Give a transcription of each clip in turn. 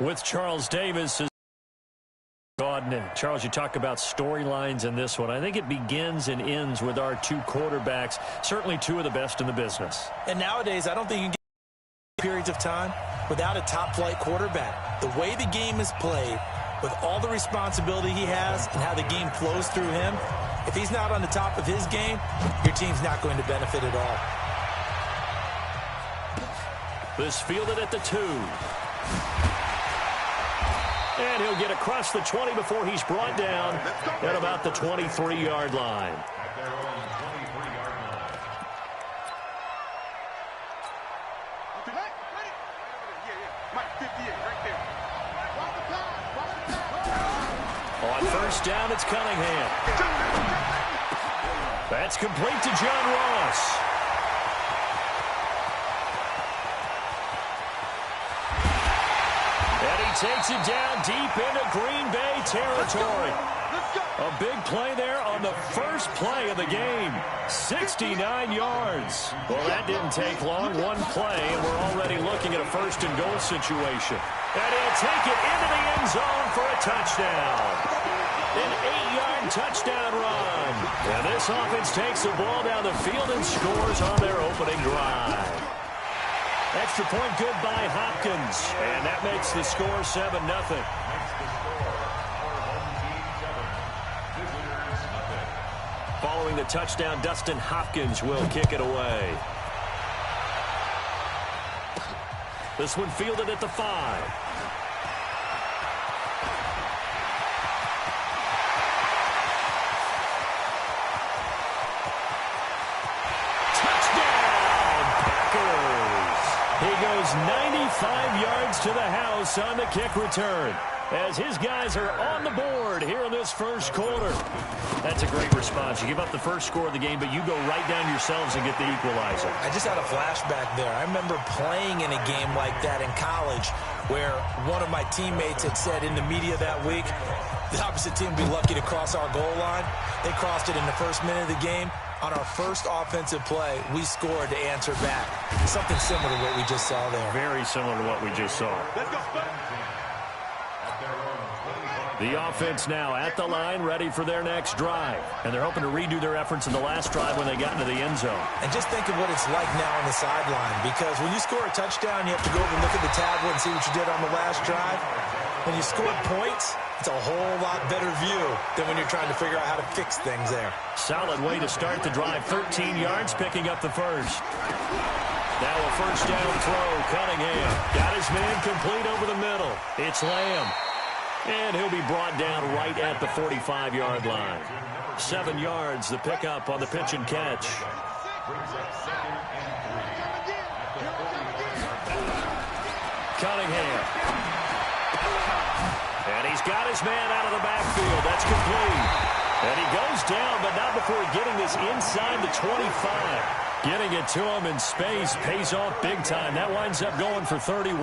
with Charles Davis. Charles, you talk about storylines in this one. I think it begins and ends with our two quarterbacks, certainly two of the best in the business. And nowadays, I don't think you can get periods of time without a top-flight quarterback. The way the game is played, with all the responsibility he has and how the game flows through him, if he's not on the top of his game, your team's not going to benefit at all. This fielded at the 2. And he'll get across the 20 before he's brought down at about the 23-yard line. On first down, it's Cunningham. That's complete to John Ross. Takes it down deep into Green Bay territory. A big play there on the first play of the game. 69 yards. Well, that didn't take long. One play, and we're already looking at a first-and-goal situation. And he'll take it into the end zone for a touchdown. An 8-yard touchdown run. And this offense takes the ball down the field and scores on their opening drive. Extra point good by Hopkins. And that makes the score 7-0. Following the touchdown, Dustin Hopkins will kick it away. This one fielded at the 5. He goes 95 yards to the house on the kick return as his guys are on the board here in this first quarter. That's a great response. You give up the first score of the game, but you go right down yourselves and get the equalizer. I just had a flashback there. I remember playing in a game like that in college where one of my teammates had said in the media that week, the opposite team would be lucky to cross our goal line. They crossed it in the first minute of the game. On our first offensive play, we scored to answer back. Something similar to what we just saw there. Very similar to what we just saw. The offense now at the line, ready for their next drive. And they're hoping to redo their efforts in the last drive when they got into the end zone. And just think of what it's like now on the sideline. Because when you score a touchdown, you have to go over and look at the tablet and see what you did on the last drive. When you scored points, it's a whole lot better view than when you're trying to figure out how to fix things there. Solid way to start the drive. 13 yards, picking up the first. Now a first down throw. Cunningham got his man complete over the middle. It's Lamb. And he'll be brought down right at the 45-yard line. 7 yards, the pickup on the pitch and catch. Cunningham. And he's got his man out of the backfield. That's complete. And he goes down, but not before getting this inside the 25. Getting it to him in space pays off big time. That winds up going for 31.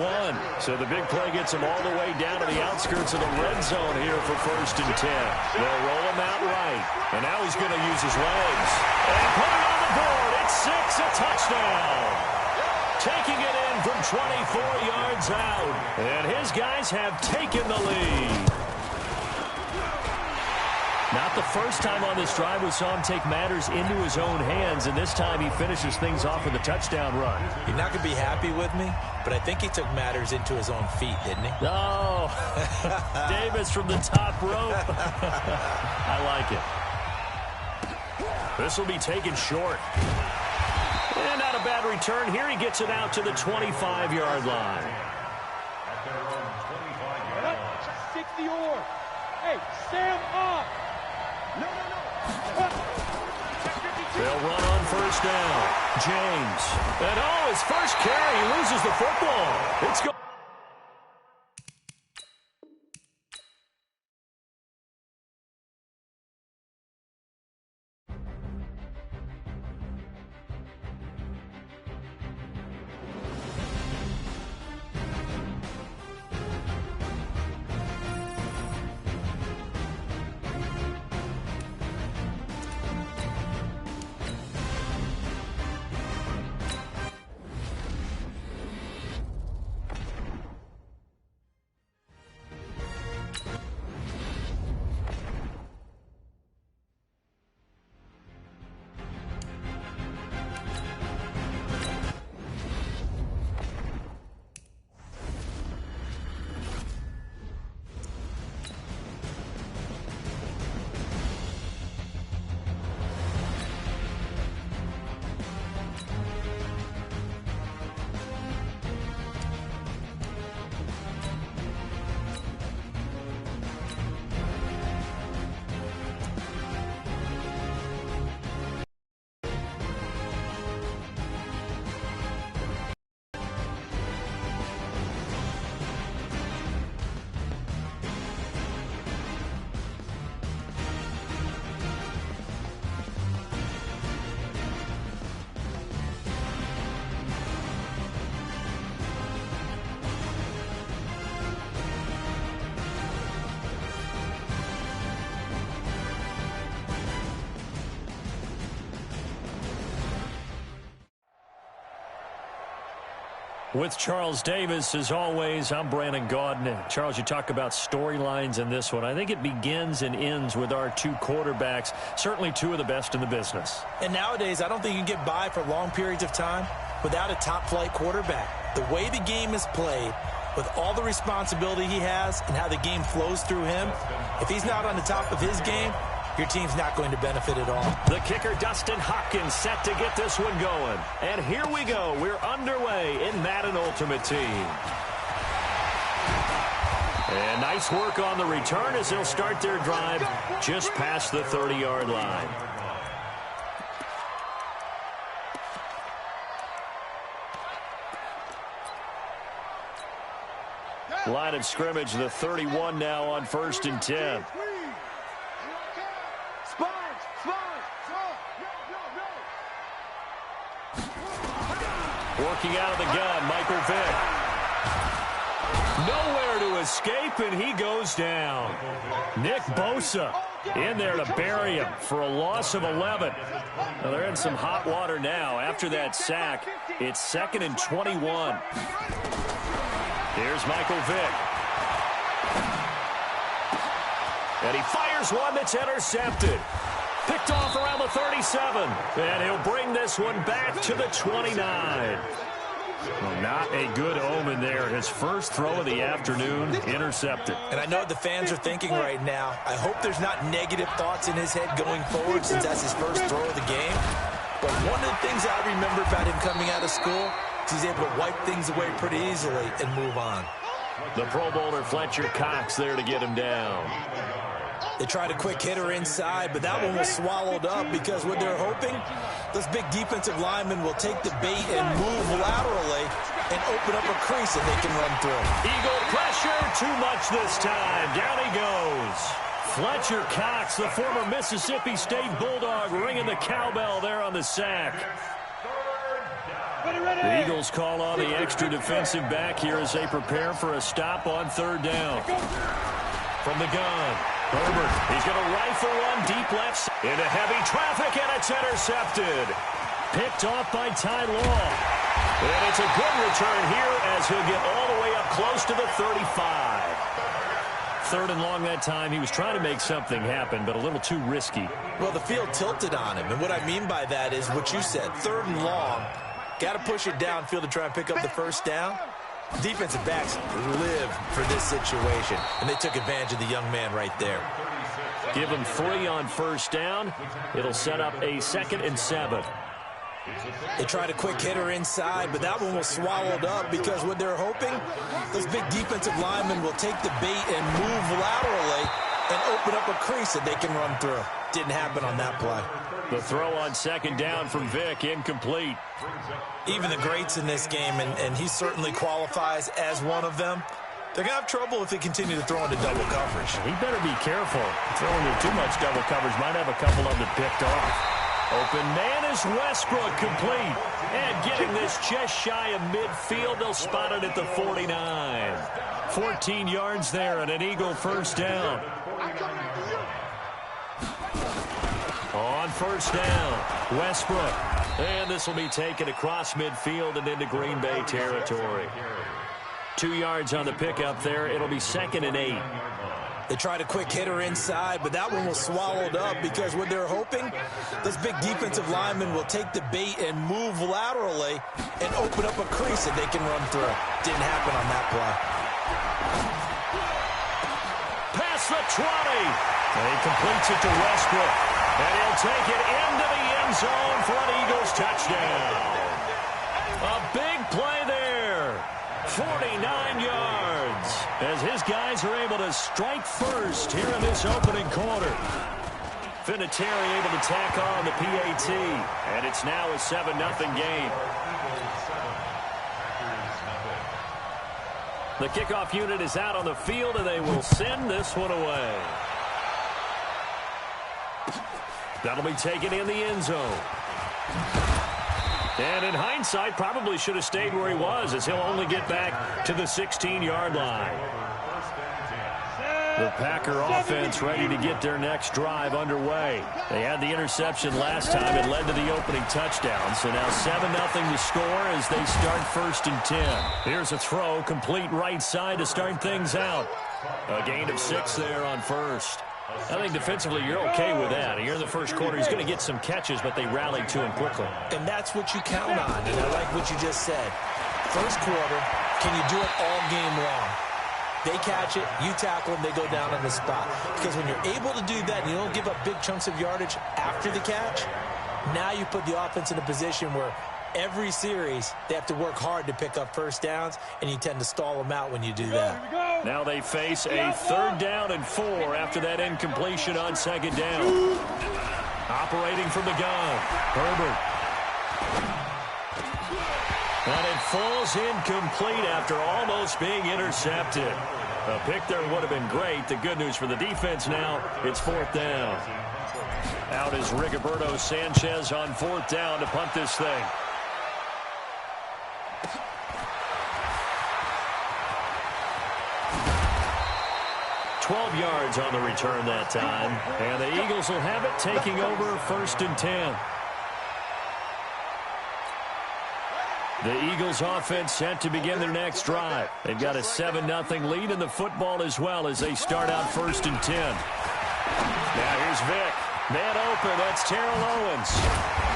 So the big play gets him all the way down to the outskirts of the red zone here for 1st and 10. They'll roll him out right. And now he's going to use his legs. And put it on the board. It's 6, a touchdown. Taking it in from 24 yards out. And his guys have taken the lead. Not the first time on this drive we saw him take matters into his own hands, and this time he finishes things off with a touchdown run. You're not going to be happy with me, but I think he took matters into his own feet, didn't he? Oh, Davis from the top rope. I like it. This will be taken short. And not a bad return. Here he gets it out to the 25-yard line. 60 or. Hey, Sam up. They'll run on first down. James. And his first carry, he loses the football. It's going. With Charles Davis, as always, I'm Brandon Gaudin. Charles, you talk about storylines in this one. I think it begins and ends with our two quarterbacks, certainly two of the best in the business. And nowadays, I don't think you can get by for long periods of time without a top-flight quarterback. The way the game is played, with all the responsibility he has and how the game flows through him, if he's not on the top of his game, your team's not going to benefit at all. The kicker, Dustin Hopkins, set to get this one going. And here we go. We're underway in Madden Ultimate Team. And nice work on the return as they'll start their drive just past the 30-yard line. Line of scrimmage, the 31 now on 1st and 10. Working out of the gun, Michael Vick. Nowhere to escape, and he goes down. Nick Bosa in there to bury him for a loss of 11. Now they're in some hot water now. After that sack, it's 2nd and 21. Here's Michael Vick. And he fires one that's intercepted. Picked off around the 37. And he'll bring this one back to the 29. Well, not a good omen there. His first throw of the afternoon intercepted. And I know what the fans are thinking right now. I hope there's not negative thoughts in his head going forward since that's his first throw of the game. But one of the things I remember about him coming out of school is he's able to wipe things away pretty easily and move on. The Pro Bowler Fletcher Cox there to get him down. They tried a quick hitter inside, but that one was swallowed up because what they're hoping, those big defensive linemen will take the bait and move laterally and open up a crease that they can run through. Eagle pressure, too much this time. Down he goes. Fletcher Cox, the former Mississippi State Bulldog, ringing the cowbell there on the sack. The Eagles call on the extra defensive back here as they prepare for a stop on 3rd down. From the gun, Herbert, he's going to rifle one deep left into heavy traffic, and it's intercepted. Picked off by Ty Law. And it's a good return here as he'll get all the way up close to the 35. 3rd and long that time. He was trying to make something happen, but a little too risky. Well, the field tilted on him, and what I mean by that is what you said, 3rd and long. Got to push it downfield to try and pick up the first down. Defensive backs live for this situation, and they took advantage of the young man right there. Give him 3 on 1st down. It'll set up a 2nd and 7. They tried a quick hitter inside, but that one was swallowed up because what they're hoping, those big defensive linemen will take the bait and move laterally and open up a crease that they can run through. Didn't happen on that play. The throw on 2nd down from Vick, incomplete. Even the greats in this game, and he certainly qualifies as one of them, they're going to have trouble if they continue to throw into double coverage. He better be careful. Throwing into too much double coverage might have a couple of them picked off. Open man is Westbrook, complete. And getting this just shy of midfield, they'll spot it at the 49. 14 yards there and an Eagle 1st down. On 1st down, Westbrook. And this will be taken across midfield and into Green Bay territory. 2 yards on the pickup there. It'll be 2nd and 8. They tried a quick hitter inside, but that one was swallowed up because what they're hoping, those big defensive linemen will take the bait and move laterally and open up a crease that they can run through. Didn't happen on that play. Past the 20. And he completes it to Westbrook. And he'll take it into the end zone for an Eagles touchdown. A big play there. 49 yards. As his guys are able to strike first here in this opening quarter. Vinatieri able to tack on the PAT. And it's now a 7-0 game. The kickoff unit is out on the field, and they will send this one away. That'll be taken in the end zone. And in hindsight, probably should have stayed where he was, as he'll only get back to the 16-yard line. The Packer offense ready to get their next drive underway. They had the interception last time. It led to the opening touchdown. So now 7-0 to score as they start 1st and 10. Here's a throw, complete right side to start things out. A gain of 6 there on first. I think defensively you're okay with that. Here in the first quarter, he's going to get some catches, but they rallied to him quickly. And that's what you count on. And I like what you just said. First quarter, can you do it all game long? They catch it, you tackle them, they go down on the spot. Because when you're able to do that and you don't give up big chunks of yardage after the catch, now you put the offense in a position where every series they have to work hard to pick up first downs, and you tend to stall them out when you do that. Now they face a 3rd down and 4 after that incompletion on 2nd down. Operating from the gun, Herbert. And it falls incomplete after almost being intercepted. A pick there would have been great. The good news for the defense now, it's 4th down. Out is Rigoberto Sanchez on 4th down to punt this thing. $12 yards on the return that time. And the Eagles will have it, taking over 1st and 10. The Eagles offense set to begin their next drive. They've got a 7-0 lead in the football as well as they start out 1st and 10. Now here's Vick. Man open, that's Terrell Owens.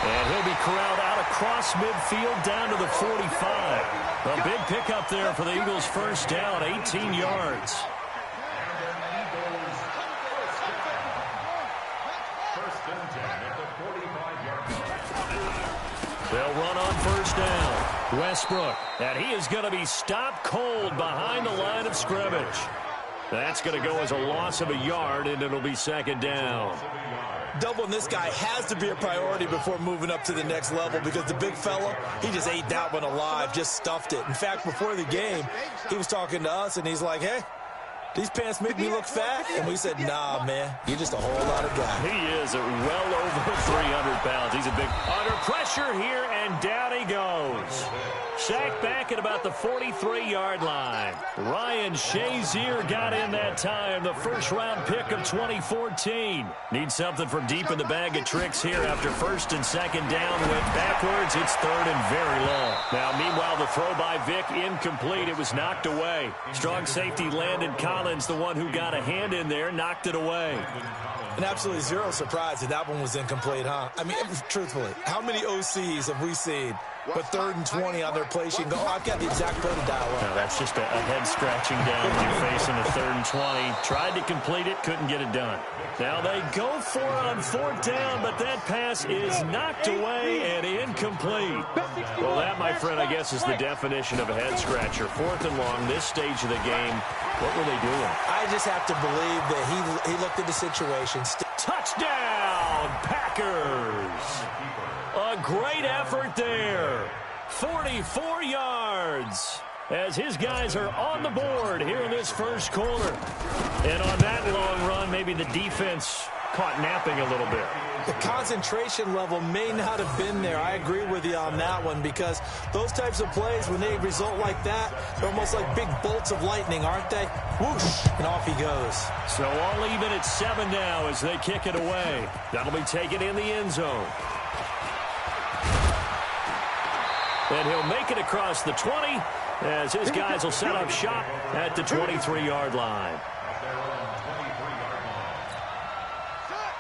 And he'll be corralled out across midfield down to the 45. A big pickup there for the Eagles' 1st down, 18 yards. They'll run on 1st down. Westbrook, and he is going to be stopped cold behind the line of scrimmage. That's going to go as a loss of a yard, and it'll be 2nd down. Doubling this guy has to be a priority before moving up to the next level, because the big fella, he just ate that one alive, just stuffed it. In fact, before the game, he was talking to us, and he's like, hey, these pants make me look fat? And we said, nah, man, you're just a whole lot of guy. He is well over 300 pounds. He's a big under pressure here, and down he goes. Sacked back at about the 43-yard line. Ryan Shazier got in that time, the 1st-round pick of 2014. Needs something from deep in the bag of tricks here after 1st and 2nd down went backwards. It's 3rd and very long. Now, meanwhile, the throw by Vick incomplete. It was knocked away. Strong safety Landon Collins, the one who got a hand in there, knocked it away. And absolutely zero surprise that that one was incomplete, huh? I mean, truthfully, how many OCs have we seen? But 3rd and 20 on their play sheet and go, oh, I've got the exact play to dial up. No, that's just a head-scratching down when you're facing a 3rd and 20. Tried to complete it, couldn't get it done. Now they go for it on 4th down, but that pass is knocked away and incomplete. Well, that, my friend, I guess is the definition of a head-scratcher. 4th and long, this stage of the game. What were they doing? I just have to believe that he looked at the situation. Touchdown, Packers! A great effort there. 44 yards as his guys are on the board here in this 1st quarter. And on that long run, maybe the defense caught napping a little bit. The concentration level may not have been there. I agree with you on that one, because those types of plays, when they result like that, they're almost like big bolts of lightning, aren't they? Whoosh, and off he goes. So all even at 7 now as they kick it away. That'll be taken in the end zone. And he'll make it across the 20 as his guys will set up shop at the 23-yard line.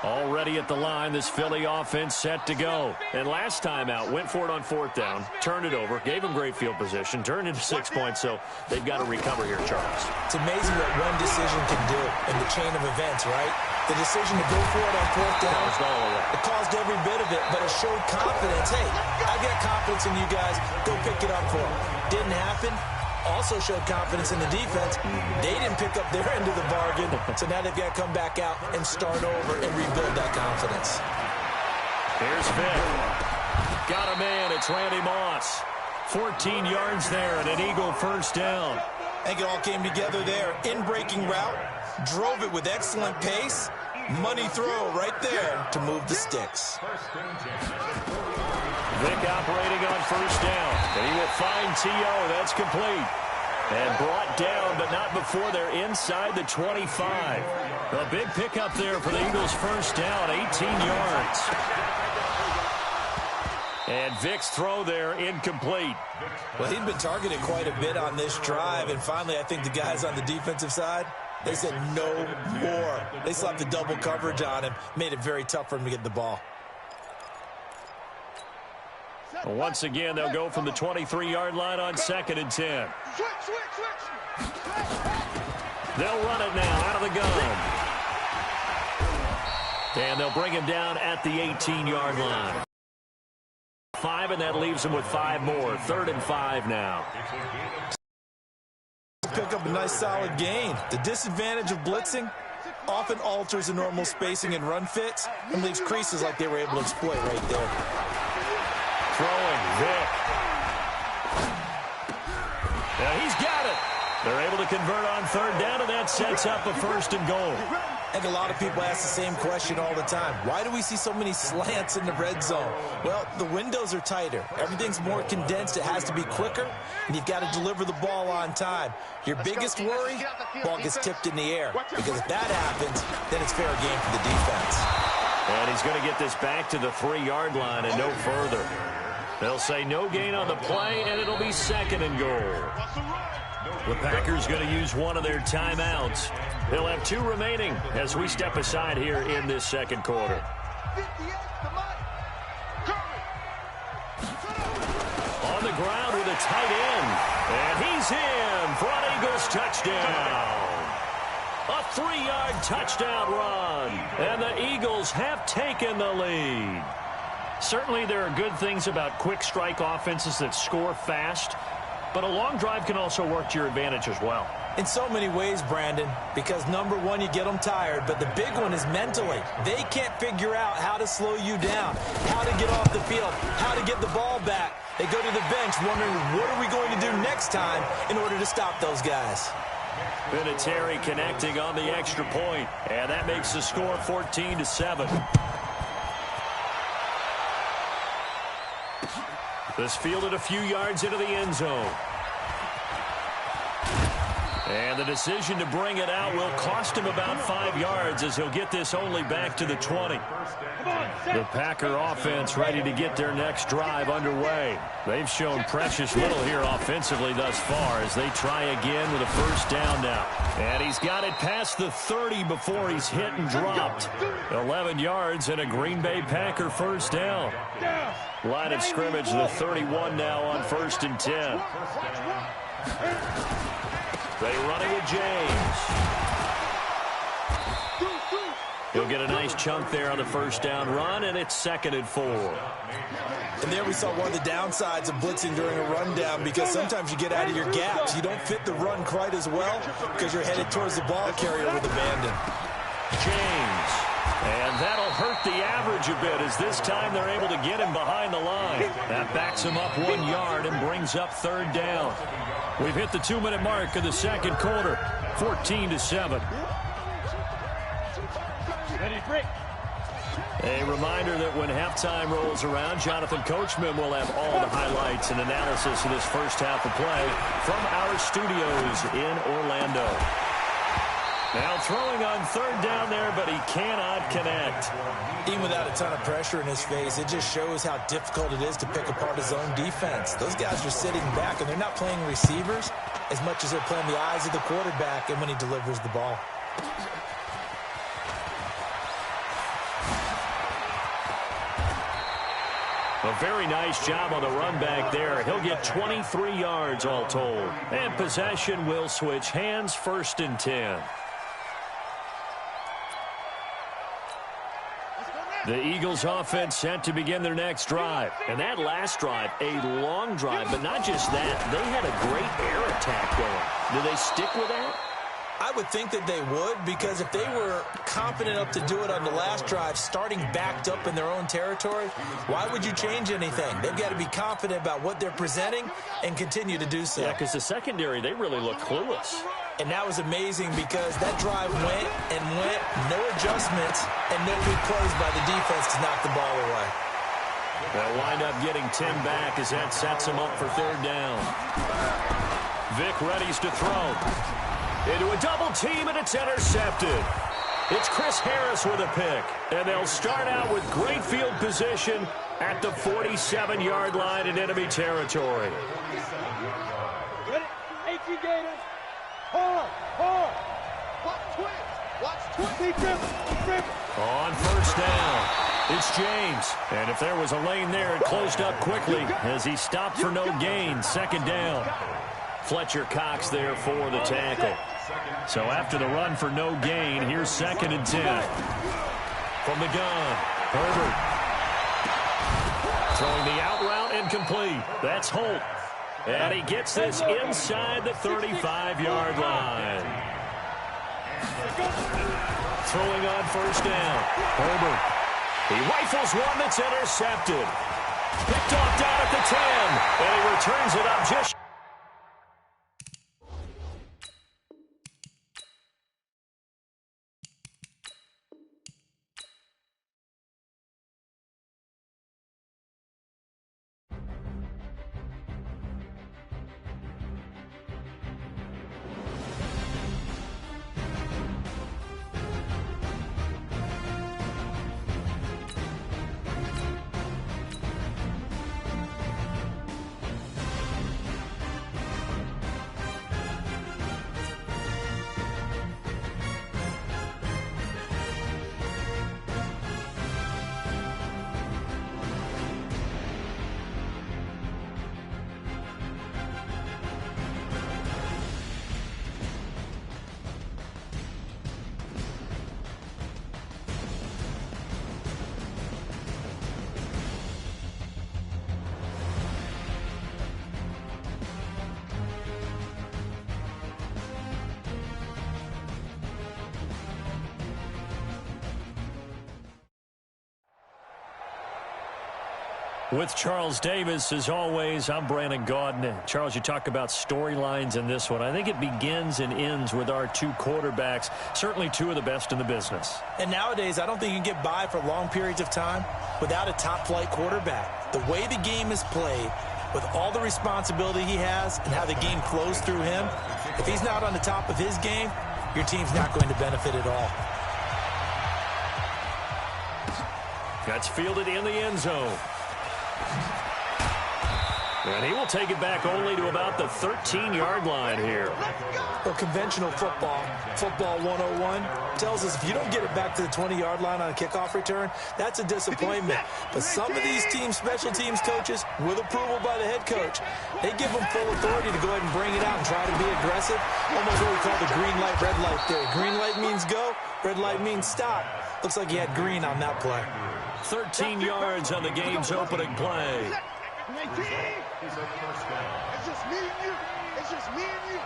Already at the line, this Philly offense set to go. And last time out, went for it on 4th down, turned it over, gave them great field position, turned into 6 points, so they've got to recover here, Charles. It's amazing what one decision can do in the chain of events, right? The decision to go for it on 4th down, it caused every bit of it, but it showed confidence. Hey, I got confidence in you guys. Go pick it up for them. Didn't happen. Also showed confidence in the defense. They didn't pick up their end of the bargain, so now they've got to come back out and start over and rebuild that confidence. Here's Vick. Got a man. It's Randy Moss. 14 yards there and an Eagle 1st down. I think it all came together there. In-breaking route. Drove it with excellent pace. Money throw right there to move the sticks. Vick operating on 1st down. And he will find T.O. That's complete. And brought down, but not before they're inside the 25. A big pickup there for the Eagles' first down, 18 yards. And Vic's throw there incomplete. Well, he'd been targeted quite a bit on this drive, and finally I think the guys on the defensive side, they said no more. They slapped the double coverage on him, made it very tough for him to get the ball. Well, once again, they'll go from the 23-yard line on 2nd and 10. They'll run it now out of the gun. And they'll bring him down at the 18-yard line. 5, and that leaves them with 5 more. 3rd and 5 now. Pick up a nice solid gain. The disadvantage of blitzing often alters the normal spacing and run fits and leaves creases like they were able to exploit right there. Throwing Vic. Now he's got it. They're able to convert on 3rd down, and that sets up a 1st and goal. And a lot of people ask the same question all the time. Why do we see so many slants in the red zone? Well, the windows are tighter. Everything's more condensed. It has to be quicker, and you've got to deliver the ball on time. Your biggest worry, ball gets tipped in the air. Because if that happens, then it's fair game for the defense. And he's going to get this back to the 3-yard line and no further. They'll say no gain on the play, and it'll be 2nd and goal. The Packers going to use one of their timeouts. They'll have 2 remaining as we step aside here in this 2nd quarter. On the ground with a tight end. And he's in for an Eagles touchdown. A 3-yard touchdown run. And the Eagles have taken the lead. Certainly there are good things about quick strike offenses that score fast. But a long drive can also work to your advantage as well. In so many ways, Brandon, because number one, you get them tired, but the big one is mentally. They can't figure out how to slow you down, how to get off the field, how to get the ball back. They go to the bench wondering, what are we going to do next time in order to stop those guys? Vinatieri connecting on the extra point, and that makes the score 14-7. This fielded a few yards into the end zone. And the decision to bring it out will cost him about 5 yards as he'll get this only back to the 20. The Packer offense ready to get their next drive underway. They've shown precious little here offensively thus far as they try again with a 1st down now. And he's got it past the 30 before he's hit and dropped. 11 yards and a Green Bay Packer 1st down. Line of scrimmage, the 31 now on 1st and 10. They run it with James. He'll get a nice chunk there on the 1st down run, and it's 2nd and 4. And there we saw one of the downsides of blitzing during a rundown, because sometimes you get out of your gaps. You don't fit the run quite as well because you're headed towards the ball carrier with abandon. James. And that'll hurt the average a bit as this time they're able to get him behind the line. That backs him up 1 yard and brings up 3rd down. We've hit the 2-minute mark of the 2nd quarter, 14-7. A reminder that when halftime rolls around, Jonathan Coachman will have all the highlights and analysis of this first half of play from our studios in Orlando. Now throwing on 3rd down there, but he cannot connect. Even without a ton of pressure in his face, it just shows how difficult it is to pick apart his own defense. Those guys are sitting back, and they're not playing receivers as much as they're playing the eyes of the quarterback and when he delivers the ball. A very nice job on the run back there. He'll get 23 yards all told. And possession will switch hands, 1st and 10. The Eagles offense set to begin their next drive. And that last drive, a long drive, but not just that. They had a great air attack going. Do they stick with that? I would think that they would, because if they were confident enough to do it on the last drive, starting backed up in their own territory, why would you change anything? They've got to be confident about what they're presenting and continue to do so. Yeah, because the secondary, they really look clueless. And that was amazing because that drive went and went, no adjustments, and no big plays by the defense to knock the ball away. They'll wind up getting 10 back as that sets them up for 3rd down. Vic readies to throw. Into a double team, and it's intercepted. It's Chris Harris with a pick. And they'll start out with great field position at the 47-yard line in enemy territory. Ready? 18 Gators. Hard. Watch twins. On first down, it's James. And if there was a lane there, it closed up quickly as he stopped for no gain. Second down. Fletcher Cox there for the tackle. So after the run for no gain, here's 2nd and 10. From the gun, Herbert. Throwing the out route incomplete. That's Holt. And he gets this inside the 35-yard line. Throwing on first down. Herbert. He rifles one that's intercepted. Picked off down at the 10. And he returns it up just... With Charles Davis, as always, I'm Brandon Gaudin. Charles, you talk about storylines in this one. I think it begins and ends with our two quarterbacks, certainly two of the best in the business. And nowadays, I don't think you can get by for long periods of time without a top-flight quarterback. The way the game is played, with all the responsibility he has and how the game flows through him, if he's not on the top of his game, your team's not going to benefit at all. That's fielded in the end zone. And he will take it back only to about the 13-yard line here. Well, conventional football 101, tells us if you don't get it back to the 20-yard line on a kickoff return, that's a disappointment. But some of these teams, special teams coaches, with approval by the head coach, they give them full authority to go ahead and bring it out and try to be aggressive. Almost what we call the green light, red light theory. Green light means go, red light means stop. Looks like he had green on that play. 13 yards on the game's opening play. It's just me and you. It's just me and you.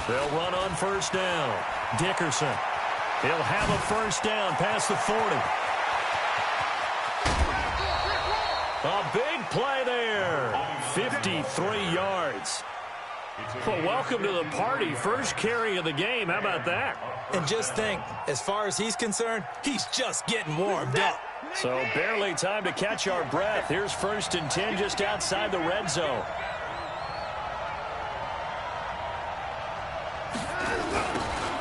They'll run on first down. Dickerson. He'll have a first down past the 40. A big play there. 53 yards. Well, welcome to the party. First carry of the game. How about that? And just think, as far as he's concerned, he's just getting warmed up. So barely time to catch our breath. Here's 1st and 10 just outside the red zone.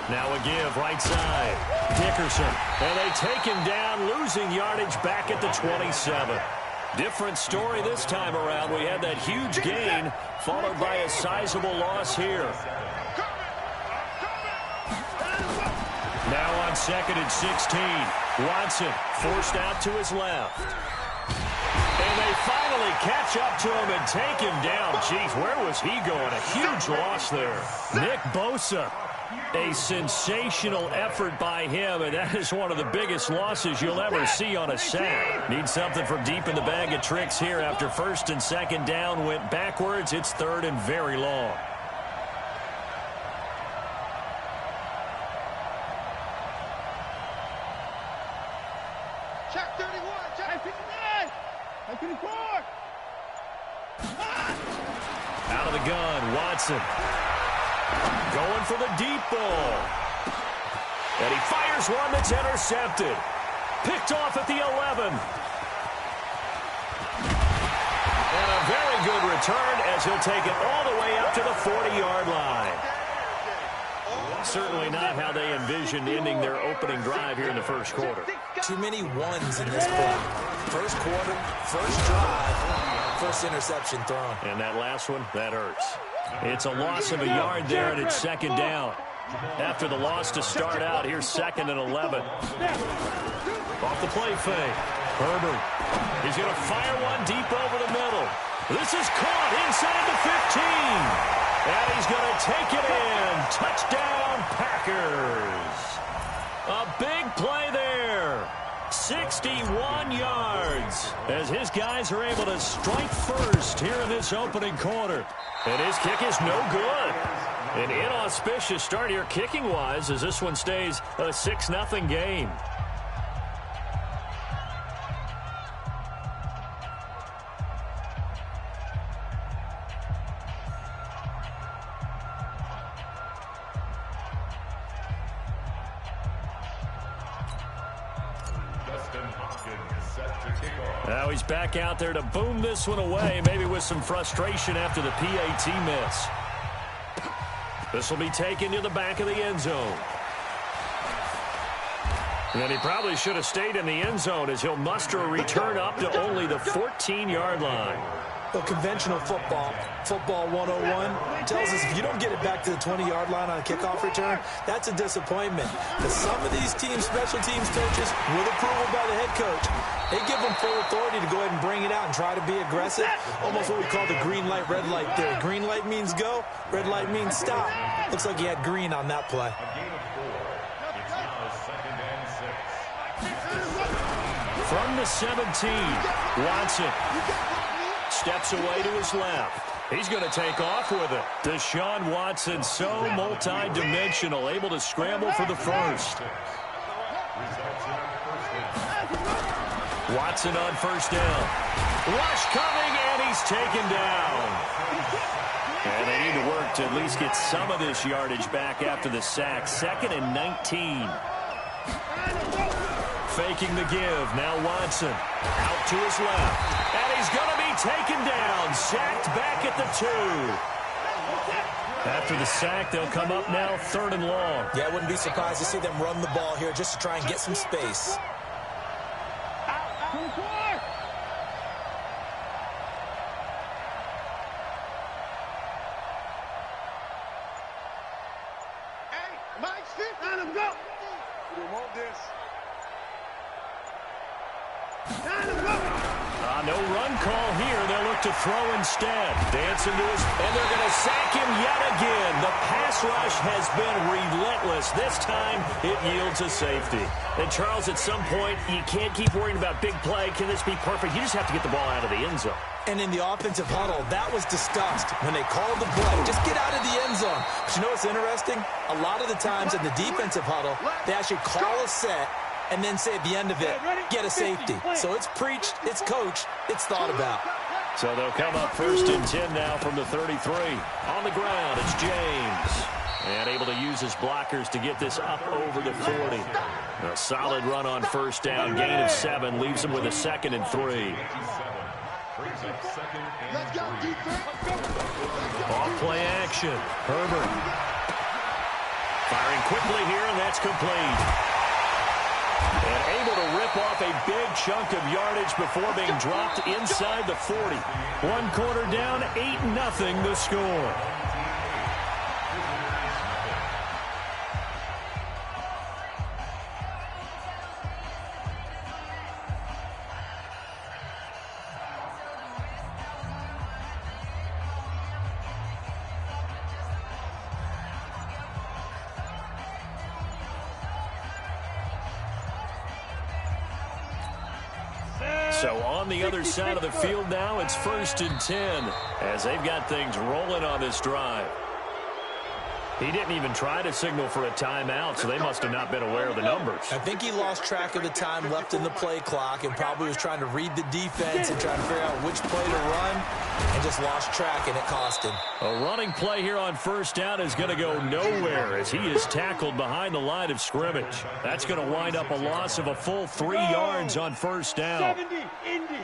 Now a give right side. Dickerson. And they take him down, losing yardage back at the 27. Different story this time around. We had that huge gain, followed by a sizable loss here. Now on 2nd and 16. Watson forced out to his left. And they finally catch up to him and take him down. Jeez, where was he going? A huge loss there. Nick Bosa. A sensational effort by him, and that is one of the biggest losses you'll ever see on a sack. Need something from deep in the bag of tricks here after 1st and 2nd down went backwards. It's 3rd and very long. Check 31, check 59, check 54. Out of the gun, Watson. Going for the deep ball. And he fires one that's intercepted. Picked off at the 11. return as he'll take it all the way up to the 40-yard line. Certainly not how they envisioned ending their opening drive here in the first quarter. Too many ones in this play. First quarter, first drive, first interception thrown. And that last one, that hurts. It's a loss of a yard there, and it's second down. After the loss to start out, here's 2nd and 11. Off the play fake. Herbert. He's going to fire one deep over the middle. This is caught inside the 15. And he's going to take it in. Touchdown, Packers. A big play there. 61 yards as his guys are able to strike first here in this opening quarter. And his kick is no good. An inauspicious start here kicking-wise as this one stays a 6-0 game. Now he's back out there to boom this one away, maybe with some frustration after the PAT miss. This will be taken to the back of the end zone. And he probably should have stayed in the end zone as he'll muster a return up to only the 14-yard line. Well, conventional football 101, tells us if you don't get it back to the 20-yard line on a kickoff return, that's a disappointment. But some of these teams, special teams coaches, with approval by the head coach, they give them full authority to go ahead and bring it out and try to be aggressive. Almost what we call the green light, red light theory. Green light means go, red light means stop. Looks like he had green on that play. From the 17, Watson steps away to his left. He's going to take off with it. Deshaun Watson, so multi-dimensional, able to scramble for the first. Watson on first down. Rush coming, and he's taken down. And they need to work to at least get some of this yardage back after the sack. 2nd and 19. Faking the give. Now Watson out to his left. And he's going to be taken down. Sacked back at the 2. After the sack, they'll come up now 3rd and long. Yeah, I wouldn't be surprised to see them run the ball here just to try and get some space. No run call here. They'll look to throw instead. Dancing to his... And they're going to sack him yet again. The pass rush has been relentless. This time, it yields a safety. And, Charles, at some point, you can't keep worrying about big play. Can this be perfect? You just have to get the ball out of the end zone. And in the offensive huddle, that was discussed when they called the play. Just get out of the end zone. But you know what's interesting? A lot of the times in the defensive huddle, they actually call a set and then say at the end of it, get a safety. So it's preached, it's coached, it's thought about. So they'll come up 1st and 10 now from the 33. On the ground, it's James. And able to use his blockers to get this up over the 40. A solid run on first down, gain of 7, leaves him with a 2nd and 3. Off play action. Herbert. Firing quickly here, and that's complete. And able to rip off a big chunk of yardage before being dropped inside the 40. 1 quarter down, 8-0 the score. So on the other side of the field now, it's 1st and 10 as they've got things rolling on this drive. He didn't even try to signal for a timeout, so they must have not been aware of the numbers. I think he lost track of the time left in the play clock and probably was trying to read the defense and trying to figure out which play to run and just lost track, and it cost him. A running play here on first down is going to go nowhere as he is tackled behind the line of scrimmage. That's going to wind up a loss of a full 3 yards on first down. 70, Indy. Here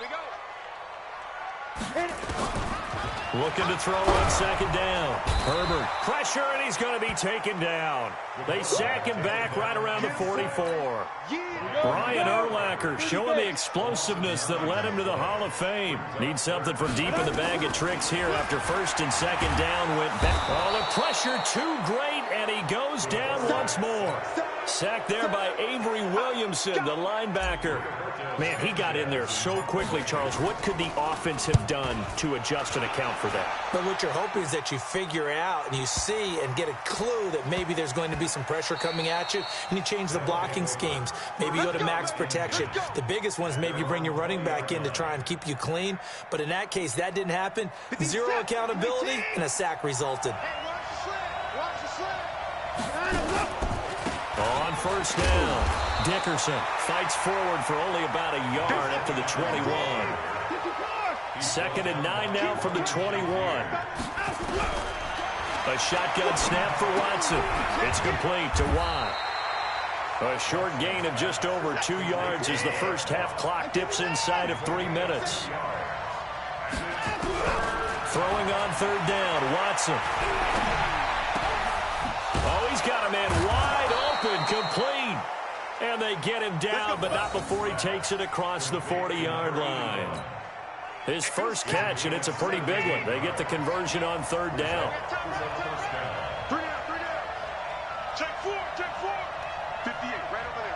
we go. Hit it. Looking to throw on second down. Herbert, pressure, and he's going to be taken down. They sack him back right around the 44. Brian Urlacher showing the explosiveness that led him to the Hall of Fame. Needs something from deep in the bag of tricks here after first and second down went back. Oh, the pressure too great, and he goes down once more. Sacked there by Avery Williamson, the linebacker. Man, he got in there so quickly, Charles. What could the offense have done to adjust and account for that? But what you're hoping is that you figure out and you see and get a clue that maybe there's going to be some pressure coming at you, and you change the blocking schemes. Maybe you go to max protection. The biggest one is maybe you bring your running back in to try and keep you clean. But in that case, that didn't happen. Zero accountability, and a sack resulted. On first down, Dickerson fights forward for only about a yard up to the 21. Second and 9 now from the 21. A shotgun snap for Watson. It's complete to Watt. A short gain of just over 2 yards as the first half clock dips inside of 3 minutes. Throwing on third down, Watson. Oh, he's got a man wide open, complete. And they get him down, but not before he takes it across the 40-yard line. His first catch, and it's a pretty big one. They get the conversion on third down. Check four. 58, right over there.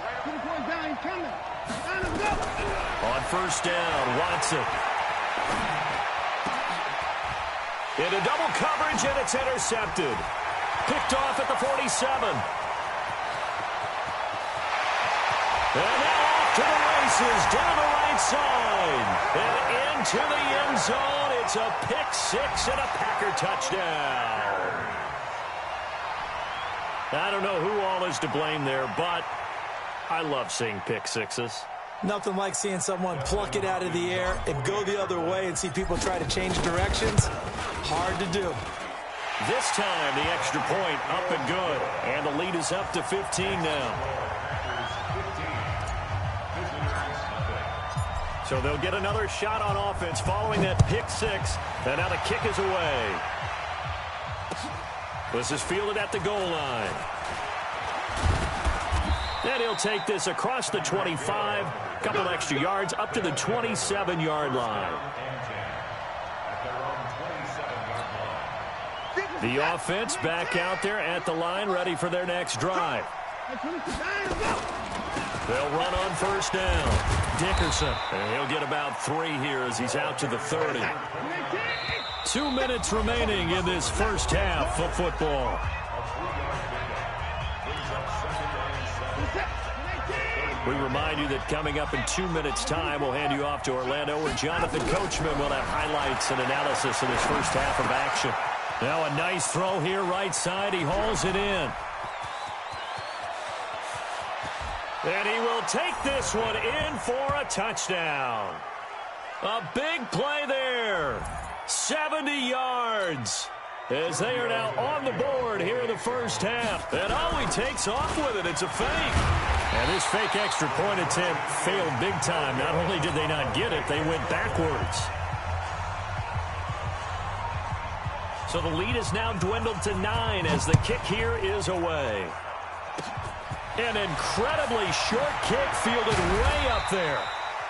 On first down, Watson. Into double coverage, and it's intercepted. Picked off at the 47. And now off to the races, down the right side. And into the end zone. It's a pick-6 and a Packer touchdown. I don't know who all is to blame there, but I love seeing pick-6s. Nothing like seeing someone pluck it out of the air and go the other way and see people try to change directions. Hard to do. This time, the extra point up and good. And the lead is up to 15 now. So they'll get another shot on offense following that pick-6. And now the kick is away. This is fielded at the goal line. And he'll take this across the 25. Couple extra yards up to the 27-yard line. The offense back out there at the line, ready for their next drive. They'll run on first down. Dickerson, and he'll get about 3 here as he's out to the 30. 2 minutes remaining in this first half of football. We remind you that coming up in 2 minutes' time, we'll hand you off to Orlando, where Jonathan Coachman will have highlights and analysis of this first half of action. Now a nice throw here, right side. He hauls it in. And he will take this one in for a touchdown. A big play there. 70 yards. As they are now on the board here in the first half. And he takes off with it. It's a fake. And this fake extra point attempt failed big time. Not only did they not get it, they went backwards. So the lead is now dwindled to 9 as the kick here is away. An incredibly short kick fielded way up there.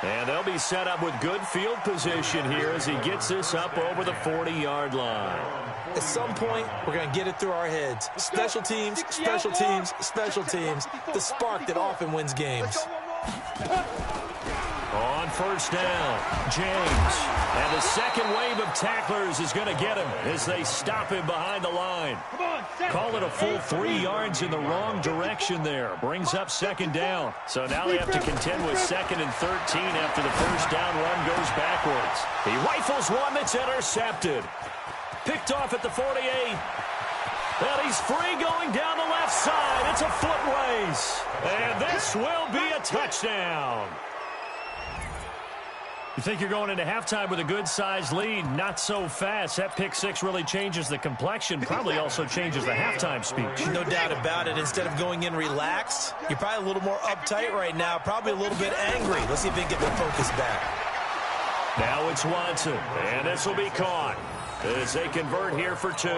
And they'll be set up with good field position here as he gets this up over the 40-yard line. At some point, we're going to get it through our heads. Special teams, special teams, special teams. The spark that often wins games. On first down, James. And the second wave of tacklers is going to get him as they stop him behind the line. Call it a full 3 yards in the wrong direction there. Brings up second down. So now they have to contend with 2nd and 13 after the first down run goes backwards. He rifles one that's intercepted. Picked off at the 48. And he's free going down the left side. It's a foot race. And this will be a touchdown. You think you're going into halftime with a good-sized lead. Not so fast. That pick-6 really changes the complexion. Probably also changes the halftime speech. No doubt about it. Instead of going in relaxed, you're probably a little more uptight right now. Probably a little bit angry. Let's see if they can get their focus back. Now it's Watson. And this will be caught. as they convert here for 2.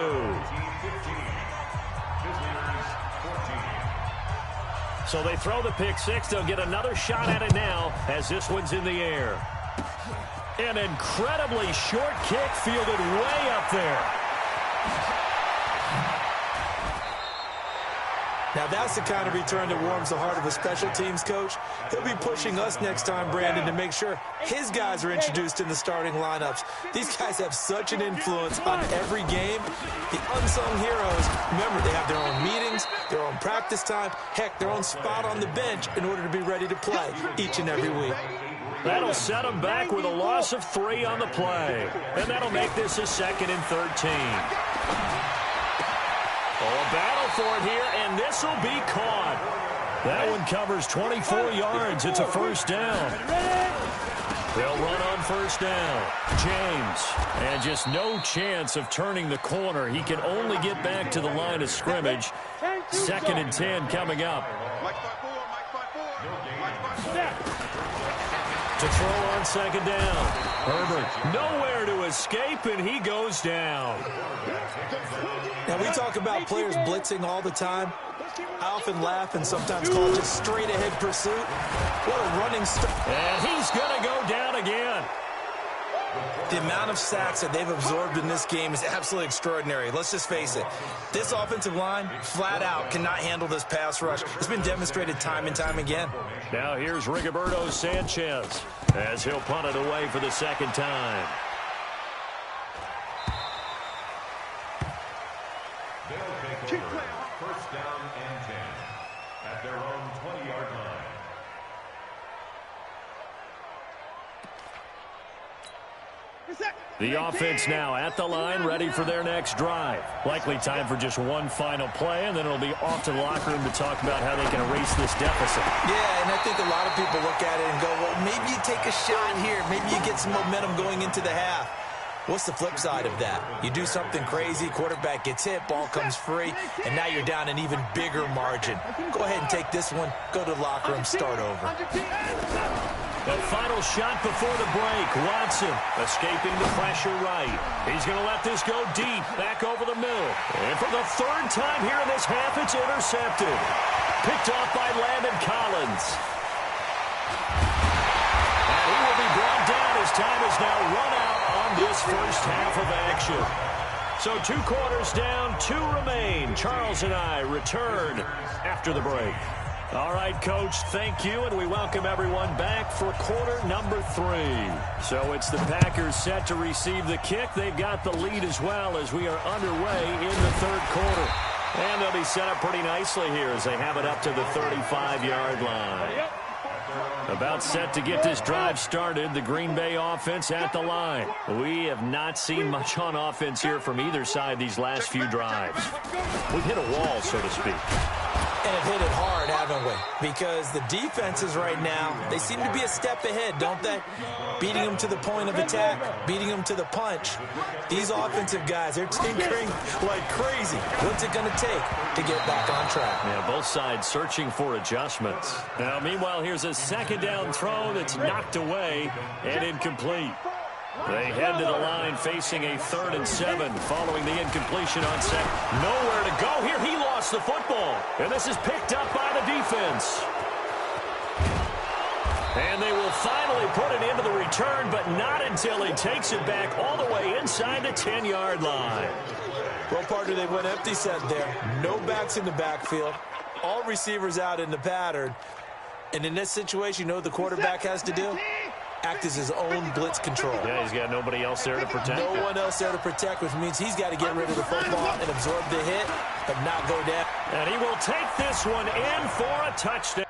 So they throw the pick six. They'll get another shot at it now as this one's in the air. An incredibly short kick fielded way up there. Now, that's the kind of return that warms the heart of a special teams coach. He'll be pushing us next time, Brandon, to make sure his guys are introduced in the starting lineups. These guys have such an influence on every game. The unsung heroes, remember, they have their own meetings, their own practice time, heck, their own spot on the bench in order to be ready to play each and every week. That'll set them back with a loss of 3 on the play. And that'll make this a 2nd and 13. Oh, a battle for it here, and this will be caught. That one covers 24 yards. It's a first down. They'll run on first down. James, and just no chance of turning the corner. He can only get back to the line of scrimmage. 2nd and 10 coming up. To throw on 2nd down. Herbert nowhere to escape, and he goes down. Now, we talk about players blitzing all the time. I often laugh and sometimes call it just straight-ahead pursuit. What a running start. And he's going to go down again. The amount of sacks that they've absorbed in this game is absolutely extraordinary. Let's just face it. This offensive line, flat out, cannot handle this pass rush. It's been demonstrated time and time again. Now here's Rigoberto Sanchez as he'll punt it away for the 2nd time. They'll take over. First down and 10 at their own 20-yard line. The offense now at the line, ready for their next drive. Likely time for just one final play, and then it'll be off to the locker room to talk about how they can erase this deficit. Yeah, and I think a lot of people look at it and go, well, maybe you take a shot here. Maybe you get some momentum going into the half. What's the flip side of that? You do something crazy, quarterback gets hit, ball comes free, and now you're down an even bigger margin. Go ahead and take this one, go to the locker room, start over. The final shot before the break. Watson escaping the pressure right. He's going to let this go deep, back over the middle. And for the 3rd time here in this half, it's intercepted. Picked off by Landon Collins. And he will be brought down as time is now run out on this first half of action. So 2 quarters down, 2 remain. Charles and I return after the break. All right, Coach, thank you, and we welcome everyone back for quarter number 3. So it's the Packers set to receive the kick. They've got the lead as well as we are underway in the 3rd quarter. And they'll be set up pretty nicely here as they have it up to the 35-yard line. About set to get this drive started, the Green Bay offense at the line. We have not seen much on offense here from either side these last few drives. We've hit a wall, so to speak. And have hit it hard, haven't we? Because the defenses right now, they seem to be a step ahead, don't they? Beating them to the point of attack, beating them to the punch. These offensive guys, they're tinkering like crazy. What's it going to take to get back on track? Yeah, both sides searching for adjustments. Now, meanwhile, here's a 2nd down throw that's knocked away and incomplete. They head to the line facing a 3rd and 7 following the incompletion on set. Nowhere to go here. He lost the football. And this is picked up by the defense. And they will finally put it into the return, but not until he takes it back all the way inside the 10-yard line. Well, partner, they went empty set there. No backs in the backfield. All receivers out in the pattern. And in this situation, you know what the quarterback has to do? Act as his own blitz control. Yeah, he's got nobody else there to protect. No one else there to protect, which means he's got to get rid of the football and absorb the hit, but not go down. And he will take this one in for a touchdown.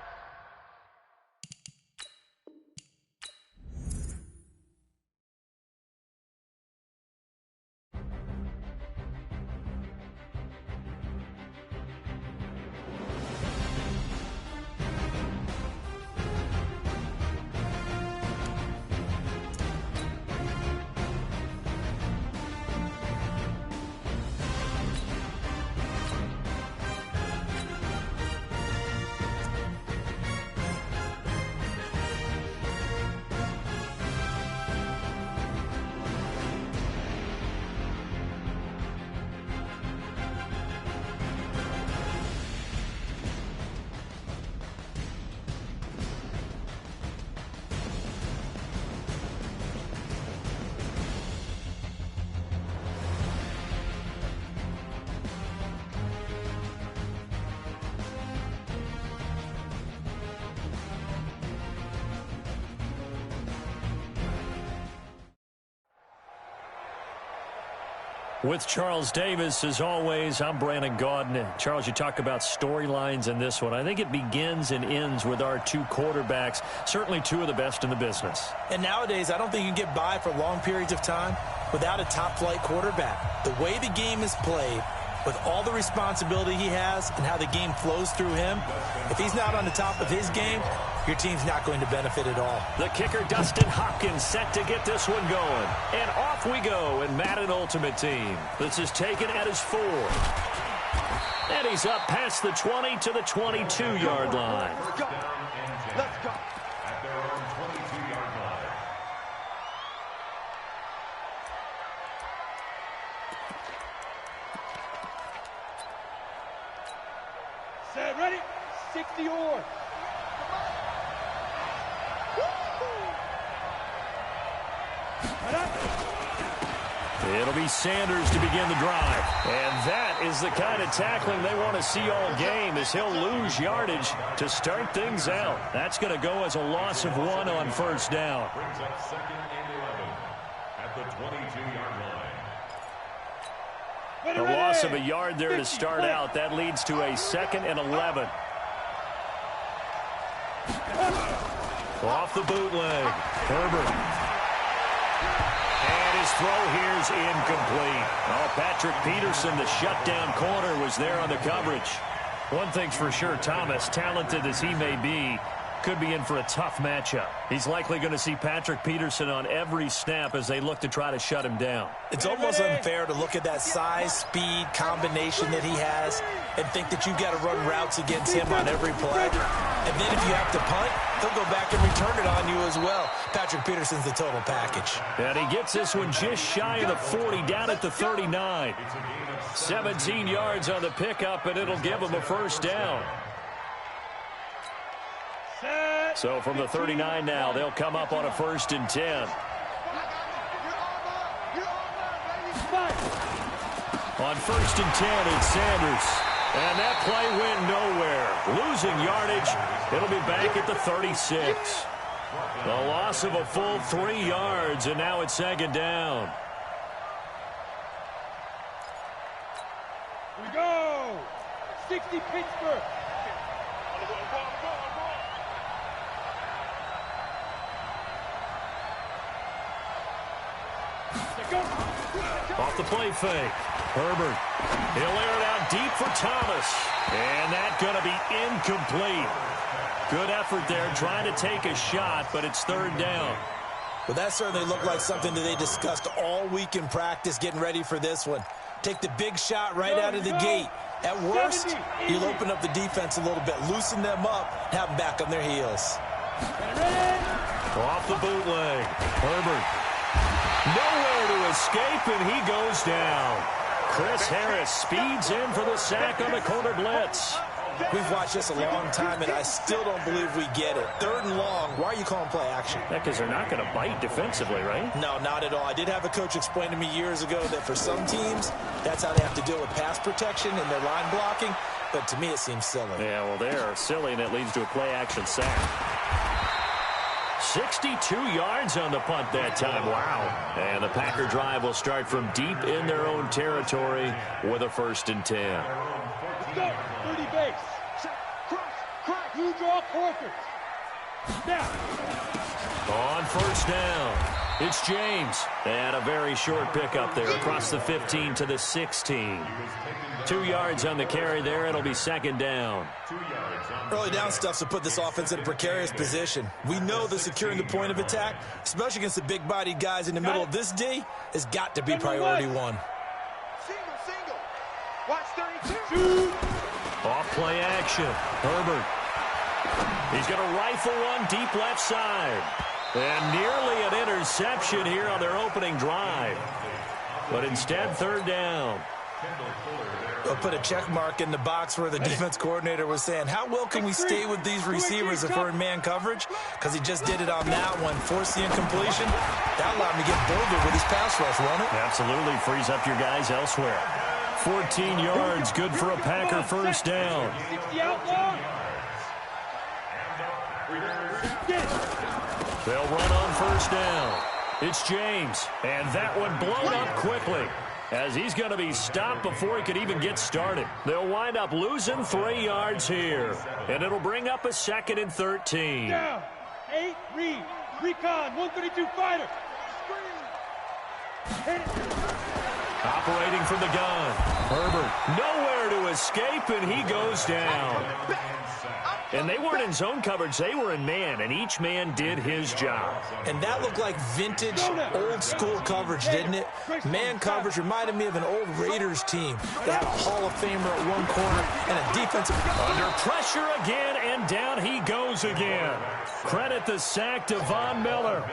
With Charles Davis, as always, I'm Brandon Gaudin. Charles, you talk about storylines in this one. I think it begins and ends with our two quarterbacks, certainly two of the best in the business. And nowadays, I don't think you can get by for long periods of time without a top-flight quarterback. The way the game is played, with all the responsibility he has and how the game flows through him, if he's not on the top of his game, your team's not going to benefit at all. The kicker, Dustin Hopkins, set to get this one going. And off we go in Madden Ultimate Team. This is taken at his 4. And he's up past the 20 to the 22-yard line. Let's go. Let's go. At their own 22-yard line. Set, ready? 60 or. It'll be Sanders to begin the drive. And that is the kind of tackling they want to see all game, as he'll lose yardage to start things out. That's going to go as a loss of 1 on first down. Brings up 2nd and 11 at the 22-yard line. A loss of a yard there to start out. That leads to a 2nd and 11. Off the bootleg. Herbert. And his throw here's incomplete. Oh, Patrick Peterson, the shutdown corner, was there on the coverage. One thing's for sure, Thomas, talented as he may be, could be in for a tough matchup. He's likely going to see Patrick Peterson on every snap as they look to try to shut him down. It's almost unfair to look at that size, speed, combination that he has and think that you've got to run routes against him on every play. And then if you have to punt, he'll go back and return it on you as well. Patrick Peterson's the total package. And he gets this one just shy of the 40, down at the 39. 17 yards on the pickup, and it'll give him a first down. So from the 39 now, they'll come up on a 1st and 10. On 1st and 10, it's Sanders. And that play went nowhere. Losing yardage. It'll be back at the 36. The loss of a full 3 yards, and now it's 2nd down. Here we go. 60 Pittsburgh. Off the play fake. Herbert. He'll air it out deep for Thomas. And that's going to be incomplete. Good effort there trying to take a shot, but it's 3rd down. Well, that certainly looked like something that they discussed all week in practice getting ready for this one. Take the big shot right out of the gate. At worst, you'll open up the defense a little bit, loosen them up, and have them back on their heels. Off the bootleg. Herbert. Nowhere to escape, and he goes down. Chris Harris speeds in for the sack on the corner blitz. We've watched this a long time, and I still don't believe we get it. 3rd and long. Why are you calling play action? Because they're not going to bite defensively, right? No, not at all. I did have a coach explain to me years ago that for some teams, that's how they have to deal with pass protection and their line blocking. But to me, it seems silly. Yeah, well, they're silly, and it leads to a play-action sack. 62 yards on the punt that time. Wow. And the Packer drive will start from deep in their own territory with a 1st and 10. Let's go. 30 base. Cross. You draw quarters. Now. On 1st down, it's James. And a very short pickup there across the 15 to the 16. 2 yards on the carry there. It'll be 2nd down. Early down stuff to put this offense in a precarious position. We know that securing the point of attack, especially against the big-bodied guys in the middle of this D, has got to be priority 1. Single. Watch 32. Off play action. Herbert. He's going to rifle one deep left side. And nearly an interception here on their opening drive. But instead, 3rd down. They'll put a check mark in the box where the defense coordinator was saying, how well can we stay with these receivers if we're in man coverage? Because he just did it on that one, forced the incompletion. That allowed him to get bolder with his pass rush, won't it? Absolutely, frees up your guys elsewhere. 14 yards, good for a Packer 1st down. 60 outlaw. They'll run on 1st down. It's James, and that one blown up quickly. as he's going to be stopped before he could even get started. They'll wind up losing 3 yards here, and it'll bring up a 2nd and 13. Down. 8, read. Recon, 132 fighter. Hit it. Operating from the gun. Herbert nowhere to escape, and he goes down. And they weren't in zone coverage. They were in man, and each man did his job. And that looked like vintage, old-school coverage, didn't it? Man coverage reminded me of an old Raiders team. They had a Hall of Famer at one corner and a defensive... Under pressure again, and down he goes again. Credit the sack to Von Miller.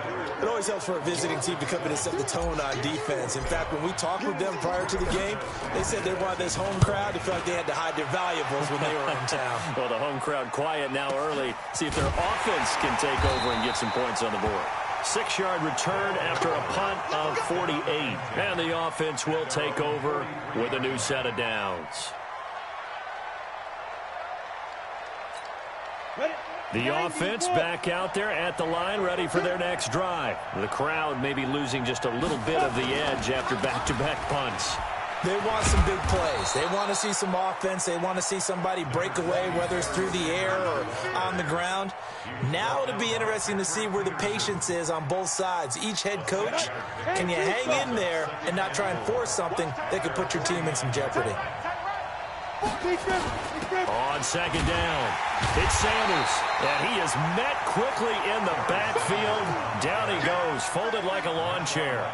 It always helps for a visiting team to come in and set the tone on defense. In fact, when we talked with them prior to the game, they said they wanted this home crowd to feel like they had to hide their valuables when they were in town. Well, the home crowd quiet now early. See if their offense can take over and get some points on the board. 6-yard return after a punt of 48. And the offense will take over with a new set of downs. The offense back out there at the line, ready for their next drive. The crowd may be losing just a little bit of the edge after back-to-back punts. They want some big plays. They want to see some offense. They want to see somebody break away, whether it's through the air or on the ground. Now it'll be interesting to see where the patience is on both sides. Each head coach, can you hang in there and not try and force something that could put your team in some jeopardy? On 2nd down, it's Sanders, and he is met quickly in the backfield. Down he goes, folded like a lawn chair.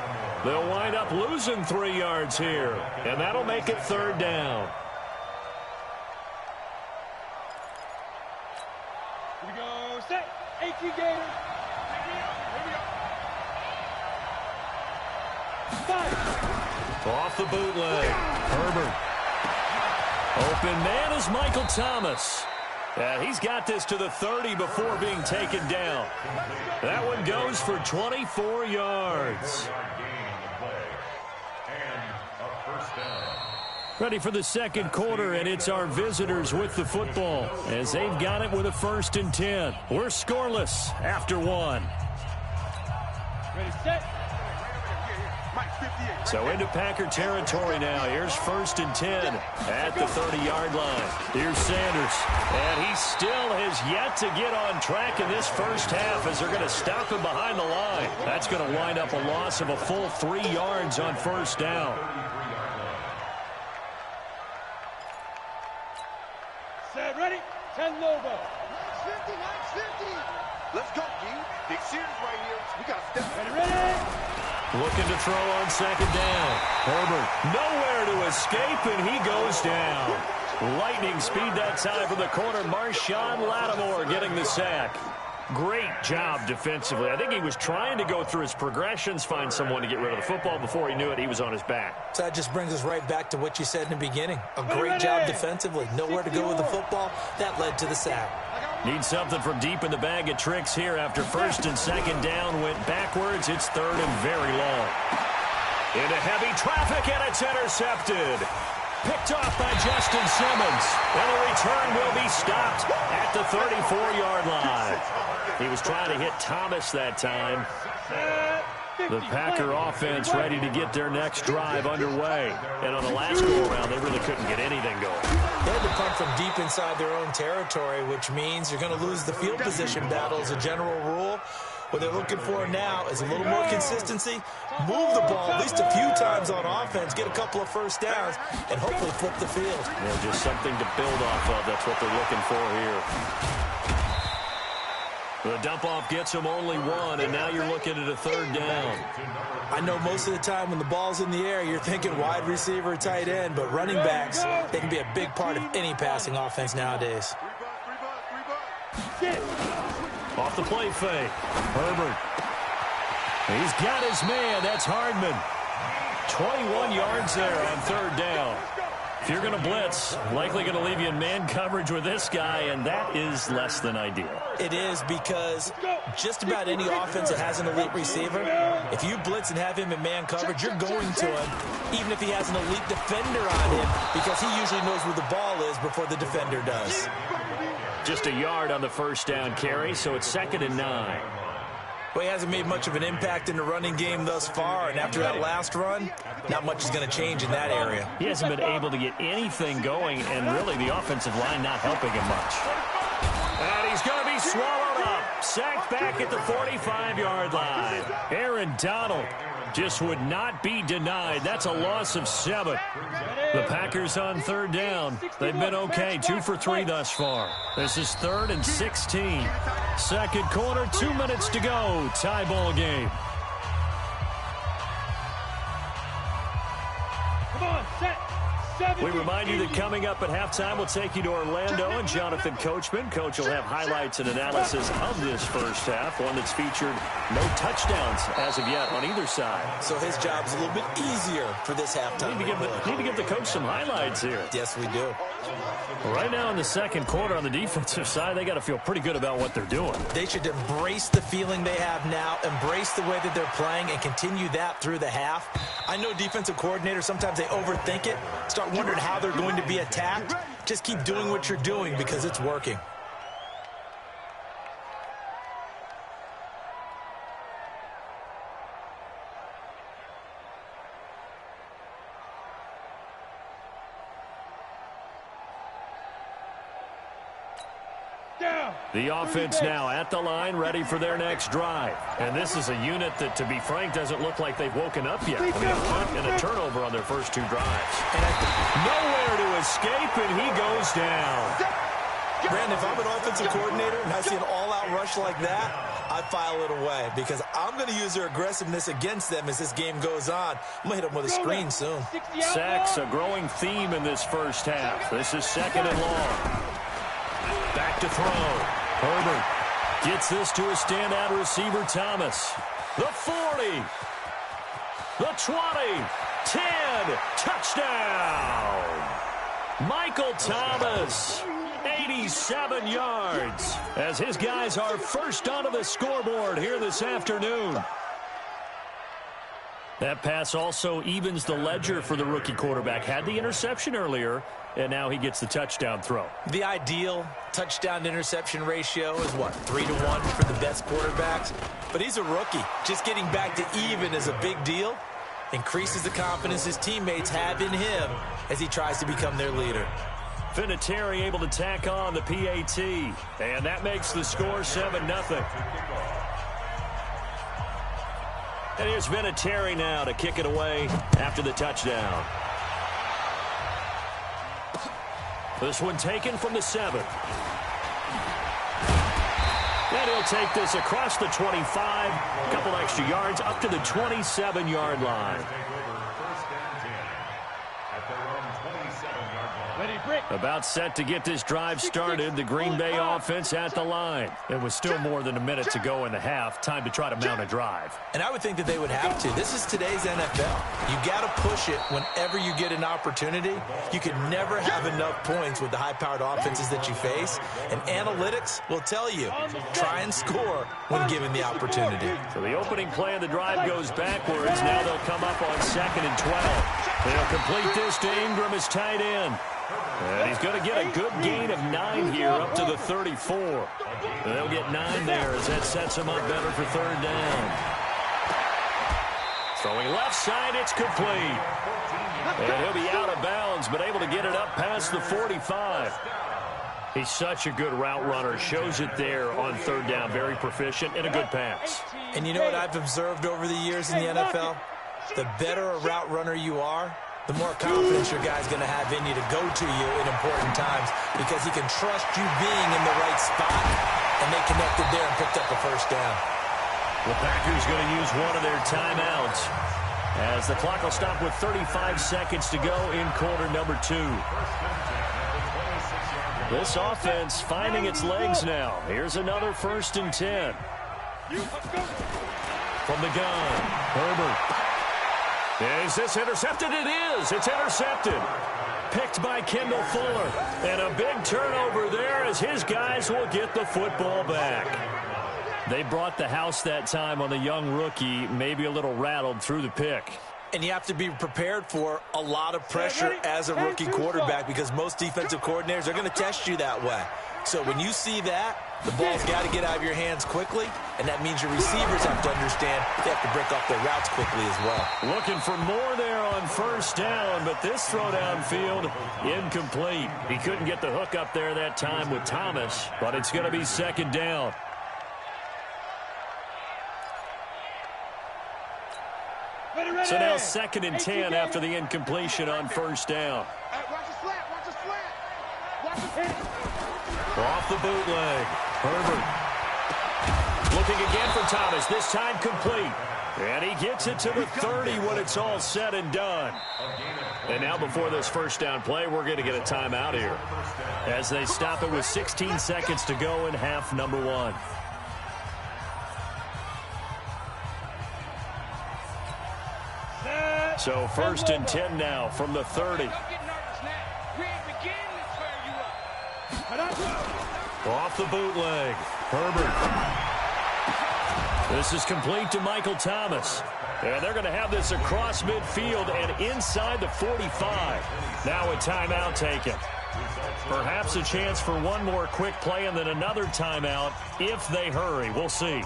They'll wind up losing 3 yards here, and that'll make it 3rd down. Here we go, set. 18 Gators. Off the bootleg, Herbert. Open man is Michael Thomas. And he's got this to the 30 before being taken down. That one goes for 24 yards. Ready for the 2nd quarter, and it's our visitors with the football as they've got it with a 1st and 10. We're scoreless after 1. Ready, set. So into Packer territory now. Here's 1st and 10 at the 30-yard line. Here's Sanders, and he still has yet to get on track in this first half as they're going to stop him behind the line. That's going to wind up a loss of a full 3 yards on 1st down. Set, ready. 10 Lobo. 50, 50. Let's go, G. Big series right here. We got to step. Ready. Looking to throw on 2nd down. Herbert nowhere to escape, and he goes down. Lightning speed that time from the corner. Marshawn Lattimore getting the sack. Great job defensively. I think he was trying to go through his progressions, find someone to get rid of the football. Before he knew it, he was on his back. So that just brings us right back to what you said in the beginning. A great job defensively. Nowhere to go with the football. That led to the sack. Need something from deep in the bag of tricks here after 1st and 2nd down went backwards. It's 3rd and very long. Into heavy traffic, and it's intercepted. Picked off by Justin Simmons. And the return will be stopped at the 34-yard line. He was trying to hit Thomas that time. The Packer offense ready to get their next drive underway. And on the last go-around, they really couldn't get anything going. They had to punt from deep inside their own territory, which means you're going to lose the field position battle as a general rule. What they're looking for now is a little more consistency, move the ball at least a few times on offense, get a couple of 1st downs, and hopefully flip the field. Yeah, just something to build off of. That's what they're looking for here. The dump-off gets them only 1, and now you're looking at a 3rd down. I know most of the time when the ball's in the air, you're thinking wide receiver, tight end, but running backs, they can be a big part of any passing offense nowadays. Off the play fake. Herbert. He's got his man. That's Hardman. 21 yards there on 3rd down. If you're going to blitz, likely going to leave you in man coverage with this guy, and that is less than ideal. It is, because just about any offense that has an elite receiver, if you blitz and have him in man coverage, you're going to him, even if he has an elite defender on him, because he usually knows where the ball is before the defender does. Just a yard on the 1st down carry, so it's 2nd and 9. Well, he hasn't made much of an impact in the running game thus far, and after that last run, not much is going to change in that area. He hasn't been able to get anything going, and really the offensive line not helping him much. And he's going to be swallowed up. Sacked back at the 45-yard line. Aaron Donald just would not be denied. That's a loss of 7. The Packers on third down. They've been okay, 2 for 3 thus far. This is 3rd and 16. Second quarter, 2 minutes to go. Tie ball game. Come on, set. We remind you that coming up at halftime, we'll take you to Orlando and Jonathan Coachman. Coach will have highlights and analysis of this first half, one that's featured no touchdowns as of yet on either side. So his job's a little bit easier for this halftime. Need to give the coach some highlights here. Yes, we do. Right now in the second quarter on the defensive side, they got to feel pretty good about what they're doing. They should embrace the feeling they have now, embrace the way that they're playing, and continue that through the half. I know defensive coordinators, sometimes they overthink it, start wondering how they're going to be attacked. Just keep doing what you're doing because it's working. The offense now at the line, ready for their next drive. And this is a unit that, to be frank, doesn't look like they've woken up yet. A punt and a turnover on their first 2 drives. Nowhere to escape, and he goes down. Brandon, if I'm an offensive coordinator and I see an all-out rush like that, I file it away because I'm going to use their aggressiveness against them as this game goes on. I'm going to hit them with a screen soon. Sacks, a growing theme in this first half. This is 2nd and long. Back to throw. Herbert gets this to a standout receiver, Thomas. The 40. The 20. 10. Touchdown. Michael Thomas. 87 yards as his guys are first onto the scoreboard here this afternoon. That pass also evens the ledger for the rookie quarterback. Had the interception earlier, and now he gets the touchdown throw. The ideal touchdown-interception ratio is, what, 3-to-1 for the best quarterbacks? But he's a rookie. Just getting back to even is a big deal. Increases the confidence his teammates have in him as he tries to become their leader. Vinatieri able to tack on the PAT, and that makes the score 7-0. And here's Vinatieri now to kick it away after the touchdown. This one taken from the 7. And he'll take this across the 25, a couple extra yards up to the 27-yard line. About set to get this drive started. The Green Bay offense at the line. It was still more than a minute to go in the half. Time to try to mount a drive. And I would think that they would have to. This is today's NFL. You got to push it whenever you get an opportunity. You can never have enough points with the high-powered offenses that you face. And analytics will tell you, try and score when given the opportunity. So the opening play of the drive goes backwards. Now they'll come up on 2nd and 12. They'll complete this to Ingram as tight end. And he's going to get a good gain of 9 here up to the 34. They'll get 9 there as that sets him up better for 3rd down. Throwing left side, it's complete. And he'll be out of bounds, but able to get it up past the 45. He's such a good route runner. Shows it there on 3rd down. Very proficient and a good pass. And you know what I've observed over the years in the NFL? The better a route runner you are, the more confidence your guy's going to have in you to go to you in important times because he can trust you being in the right spot, and they connected there and picked up the 1st down. The Packers going to use one of their timeouts as the clock will stop with 35 seconds to go in quarter number 2. This offense finding its legs now. Here's another 1st and 10. From the gun, Herbert. Is this intercepted? It is. It's intercepted. Picked by Kendall Fuller. And a big turnover there as his guys will get the football back. They brought the house that time on the young rookie, maybe a little rattled through the pick. And you have to be prepared for a lot of pressure as a rookie quarterback because most defensive coordinators are going to test you that way. So when you see that, the ball's got to get out of your hands quickly, and that means your receivers have to understand they have to break off their routes quickly as well. Looking for more there on first down, but this throw downfield, incomplete. He couldn't get the hook up there that time with Thomas, but it's going to be second down. So now 2nd and 10 after the incompletion on first down. Off the bootleg. Herbert. Looking again for Thomas. This time complete. And he gets it to the 30 when it's all said and done. And now before this first down play, we're going to get a timeout here as they stop it with 16 seconds to go in half number 1. So 1st and 10 now from the 30. Off the bootleg. Herbert. This is complete to Michael Thomas. And they're going to have this across midfield and inside the 45. Now a timeout taken. Perhaps a chance for one more quick play and then another timeout if they hurry. We'll see.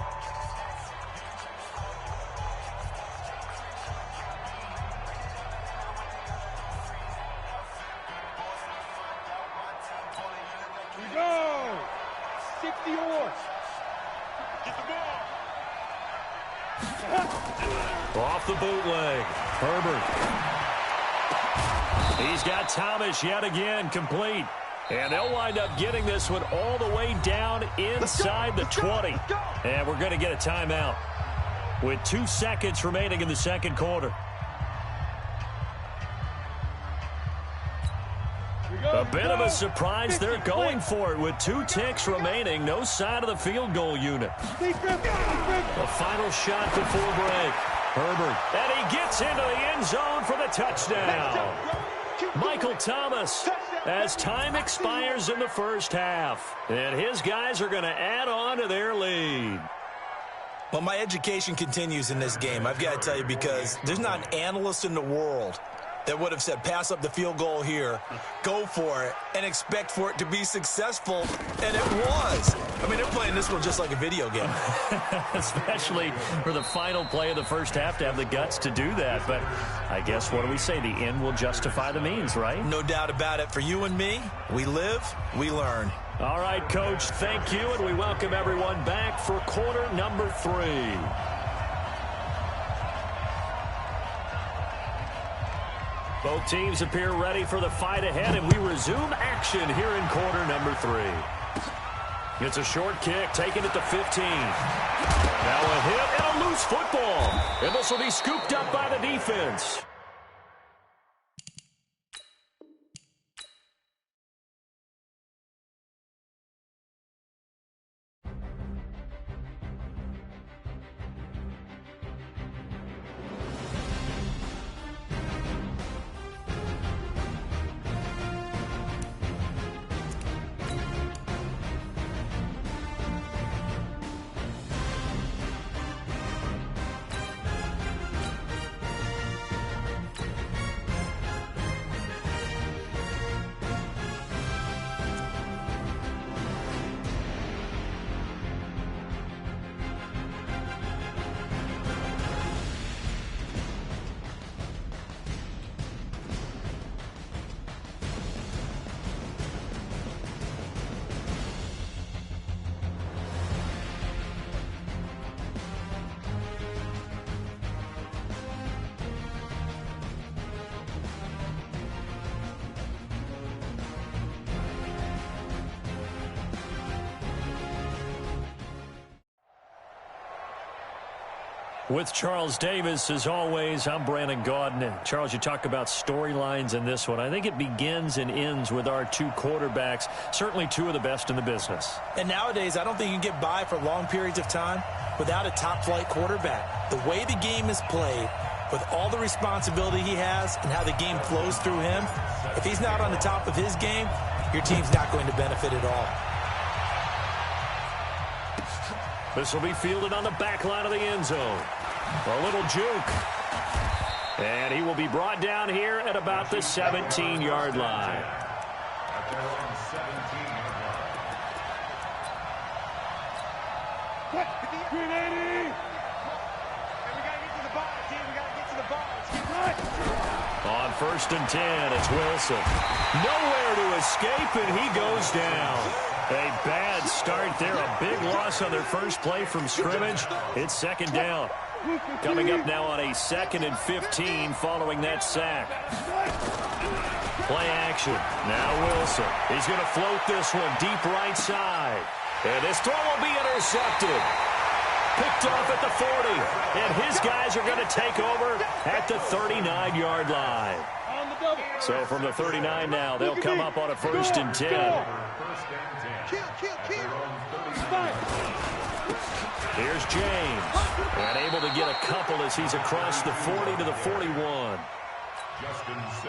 Off the bootleg. Herbert. He's got Thomas yet again, complete. And they'll wind up getting this one all the way down inside the 20. And we're going to get a timeout with 2 seconds remaining in the second quarter. A bit of a surprise. They're going for it with 2 ticks remaining. No sign of the field goal unit. The final shot before break. Herbert. And he gets into the end zone for the touchdown. Michael Thomas as time expires in the first half. And his guys are going to add on to their lead. Well, my education continues in this game, I've got to tell you, because there's not an analyst in the world that would have said pass up the field goal here, go for it, and expect for it to be successful, and it was. I mean, they're playing this one just like a video game. Especially for the final play of the first half to have the guts to do that. But I guess, what do we say? The end will justify the means, right? No doubt about it. For you and me, we live, we learn. All right, Coach, thank you, and we welcome everyone back for quarter number 3. Both teams appear ready for the fight ahead, and we resume action here in quarter number 3. It's a short kick, taken at the 15. Now a hit and a loose football. And this will be scooped up by the defense. With Charles Davis, as always, I'm Brandon Gaudin. Charles, you talk about storylines in this one. I think it begins and ends with our 2 quarterbacks, certainly 2 of the best in the business. And nowadays, I don't think you can get by for long periods of time without a top-flight quarterback. The way the game is played, with all the responsibility he has and how the game flows through him, if he's not on the top of his game, your team's not going to benefit at all. This will be fielded on the back line of the end zone. A little juke. And he will be brought down here at about the 17-yard line. On 1st and 10, it's Wilson. Nowhere to escape, and he goes down. A bad start there. A big loss on their first play from scrimmage. It's 2nd down. Coming up now on a 2nd and 15 following that sack. Play action. Now Wilson. He's going to float this one deep right side. And this throw will be intercepted. Picked off at the 40. And his guys are going to take over at the 39-yard line. So from the 39 now, they'll come up on a 1st and 10. Here's James. And able to get a couple as he's across the 40 to the 41.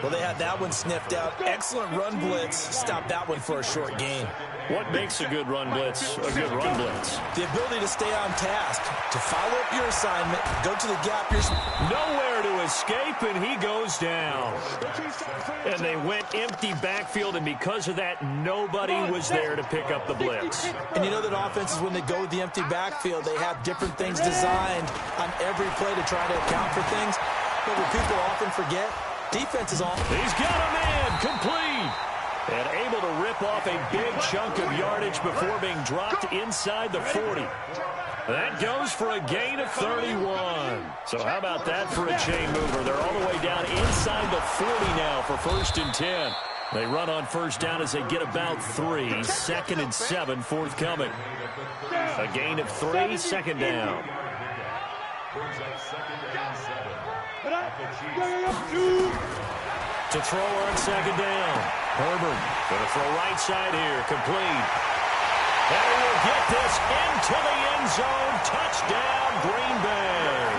Well, they had that one sniffed out. Excellent run blitz. Stopped that one for a short gain. What makes a good run blitz a good run blitz? The ability to stay on task, to follow up your assignment, go to the gap. Nowhere to escape, and he goes down. And they went empty backfield, and because of that, nobody was there to pick up the blitz. And you know that offenses, when they go with the empty backfield, they have different things designed on every play to try to account for things. But what people often forget, defense is on. He's got a man complete. And able to rip off a big chunk of yardage before being dropped inside the 40. That goes for a gain of 31. So how about that for a chain mover? They're all the way down inside the 40 now for 1st and 10. They run on 1st down as they get about 3. 2nd and 7 forthcoming. A gain of 3, 2nd down. To throw on 2nd down. Herbert going to throw right side here. Complete. And he will get this into the end zone. Touchdown, Green Bay.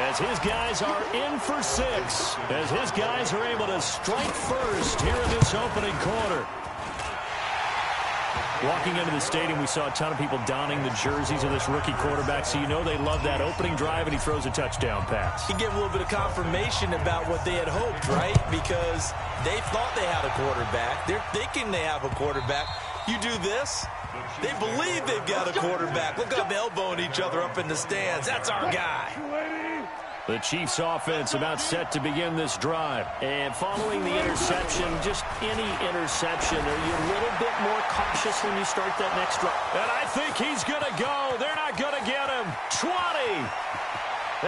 As his guys are in for 6. As his guys are able to strike first here in this opening quarter. Walking into the stadium, we saw a ton of people donning the jerseys of this rookie quarterback, so you know they love that opening drive, and he throws a touchdown pass. You get a little bit of confirmation about what they had hoped, right? Because they thought they had a quarterback. They're thinking they have a quarterback. You do this, they believe they've got a quarterback. Look up, elbowing each other up in the stands. That's our guy. The Chiefs offense about set to begin this drive. And following the interception, just any interception, are you a little bit more cautious when you start that next drive? And I think he's going to go. They're not going to get him. 20.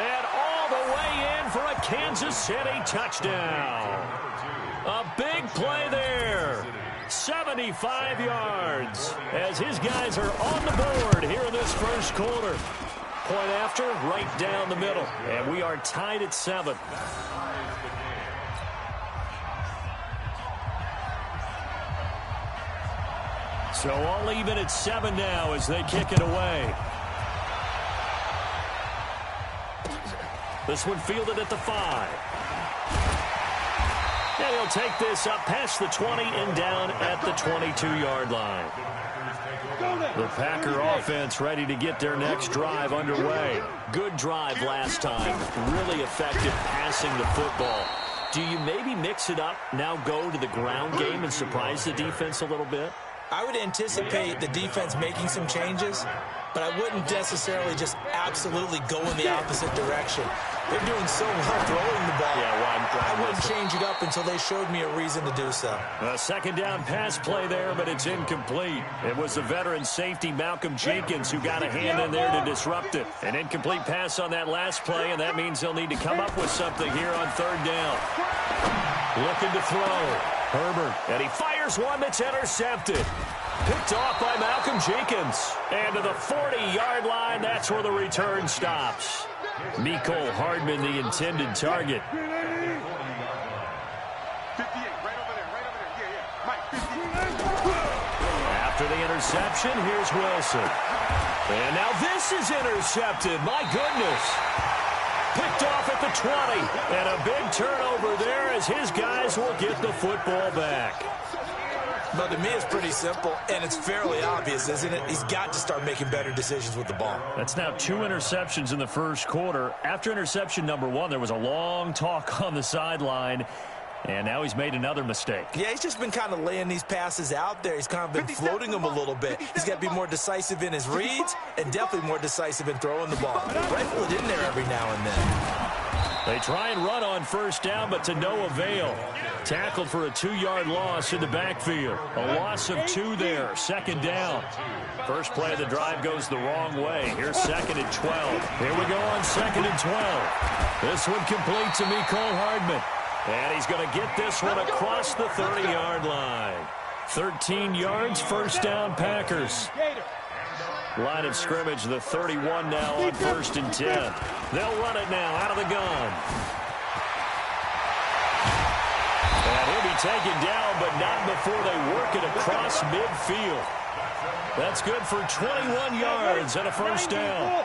And all the way in for a Kansas City touchdown. A big play there. 75 yards as his guys are on the board here in this first quarter. Point after, right down the middle. And we are tied at 7. So all even at 7 now as they kick it away. This one fielded at the 5. And he'll take this up past the 20 and down at the 22-yard line. The Packer offense ready to get their next drive underway. Good drive last time. Really effective passing the football. Do you maybe mix it up, now go to the ground game and surprise the defense a little bit? I would anticipate the defense making some changes, but I wouldn't necessarily just absolutely go in the opposite direction. They're doing so well throwing the ball. I wouldn't change it up until they showed me a reason to do so. A second down pass play there, but it's incomplete. It was the veteran safety Malcolm Jenkins who got a hand in there to disrupt it. An incomplete pass on that last play, and that means they'll need to come up with something here on 3rd down. Looking to throw. Herbert, and he fires one that's intercepted. Picked off by Malcolm Jenkins. And to the 40-yard line, that's where the return stops. Mecole Hardman, the intended target. After the interception, here's Wilson. And now this is intercepted. My goodness. Picked off at the 20. And a big turnover there as his guys will get the football back. But to me, it's pretty simple, and it's fairly obvious, isn't it? He's got to start making better decisions with the ball. That's now 2 interceptions in the first quarter. After interception number 1, there was a long talk on the sideline. And now he's made another mistake. Yeah, he's just been kind of laying these passes out there. He's kind of been floating them a little bit. He's got to be more decisive in his reads and definitely more decisive in throwing the ball. Rifle it in there every now and then. They try and run on first down, but to no avail. Tackled for a 2-yard loss in the backfield. A loss of 2 there. Second down. First play of the drive goes the wrong way. Here's 2nd and 12. Here we go on 2nd and 12. This one complete to Mecole Hardman. And he's going to get this one across the 30-yard line. 13 yards, first down, Packers. Line of scrimmage, the 31 now on 1st and 10. They'll run it now out of the gun. And he'll be taken down, but not before they work it across midfield. That's good for 21 yards and a first down.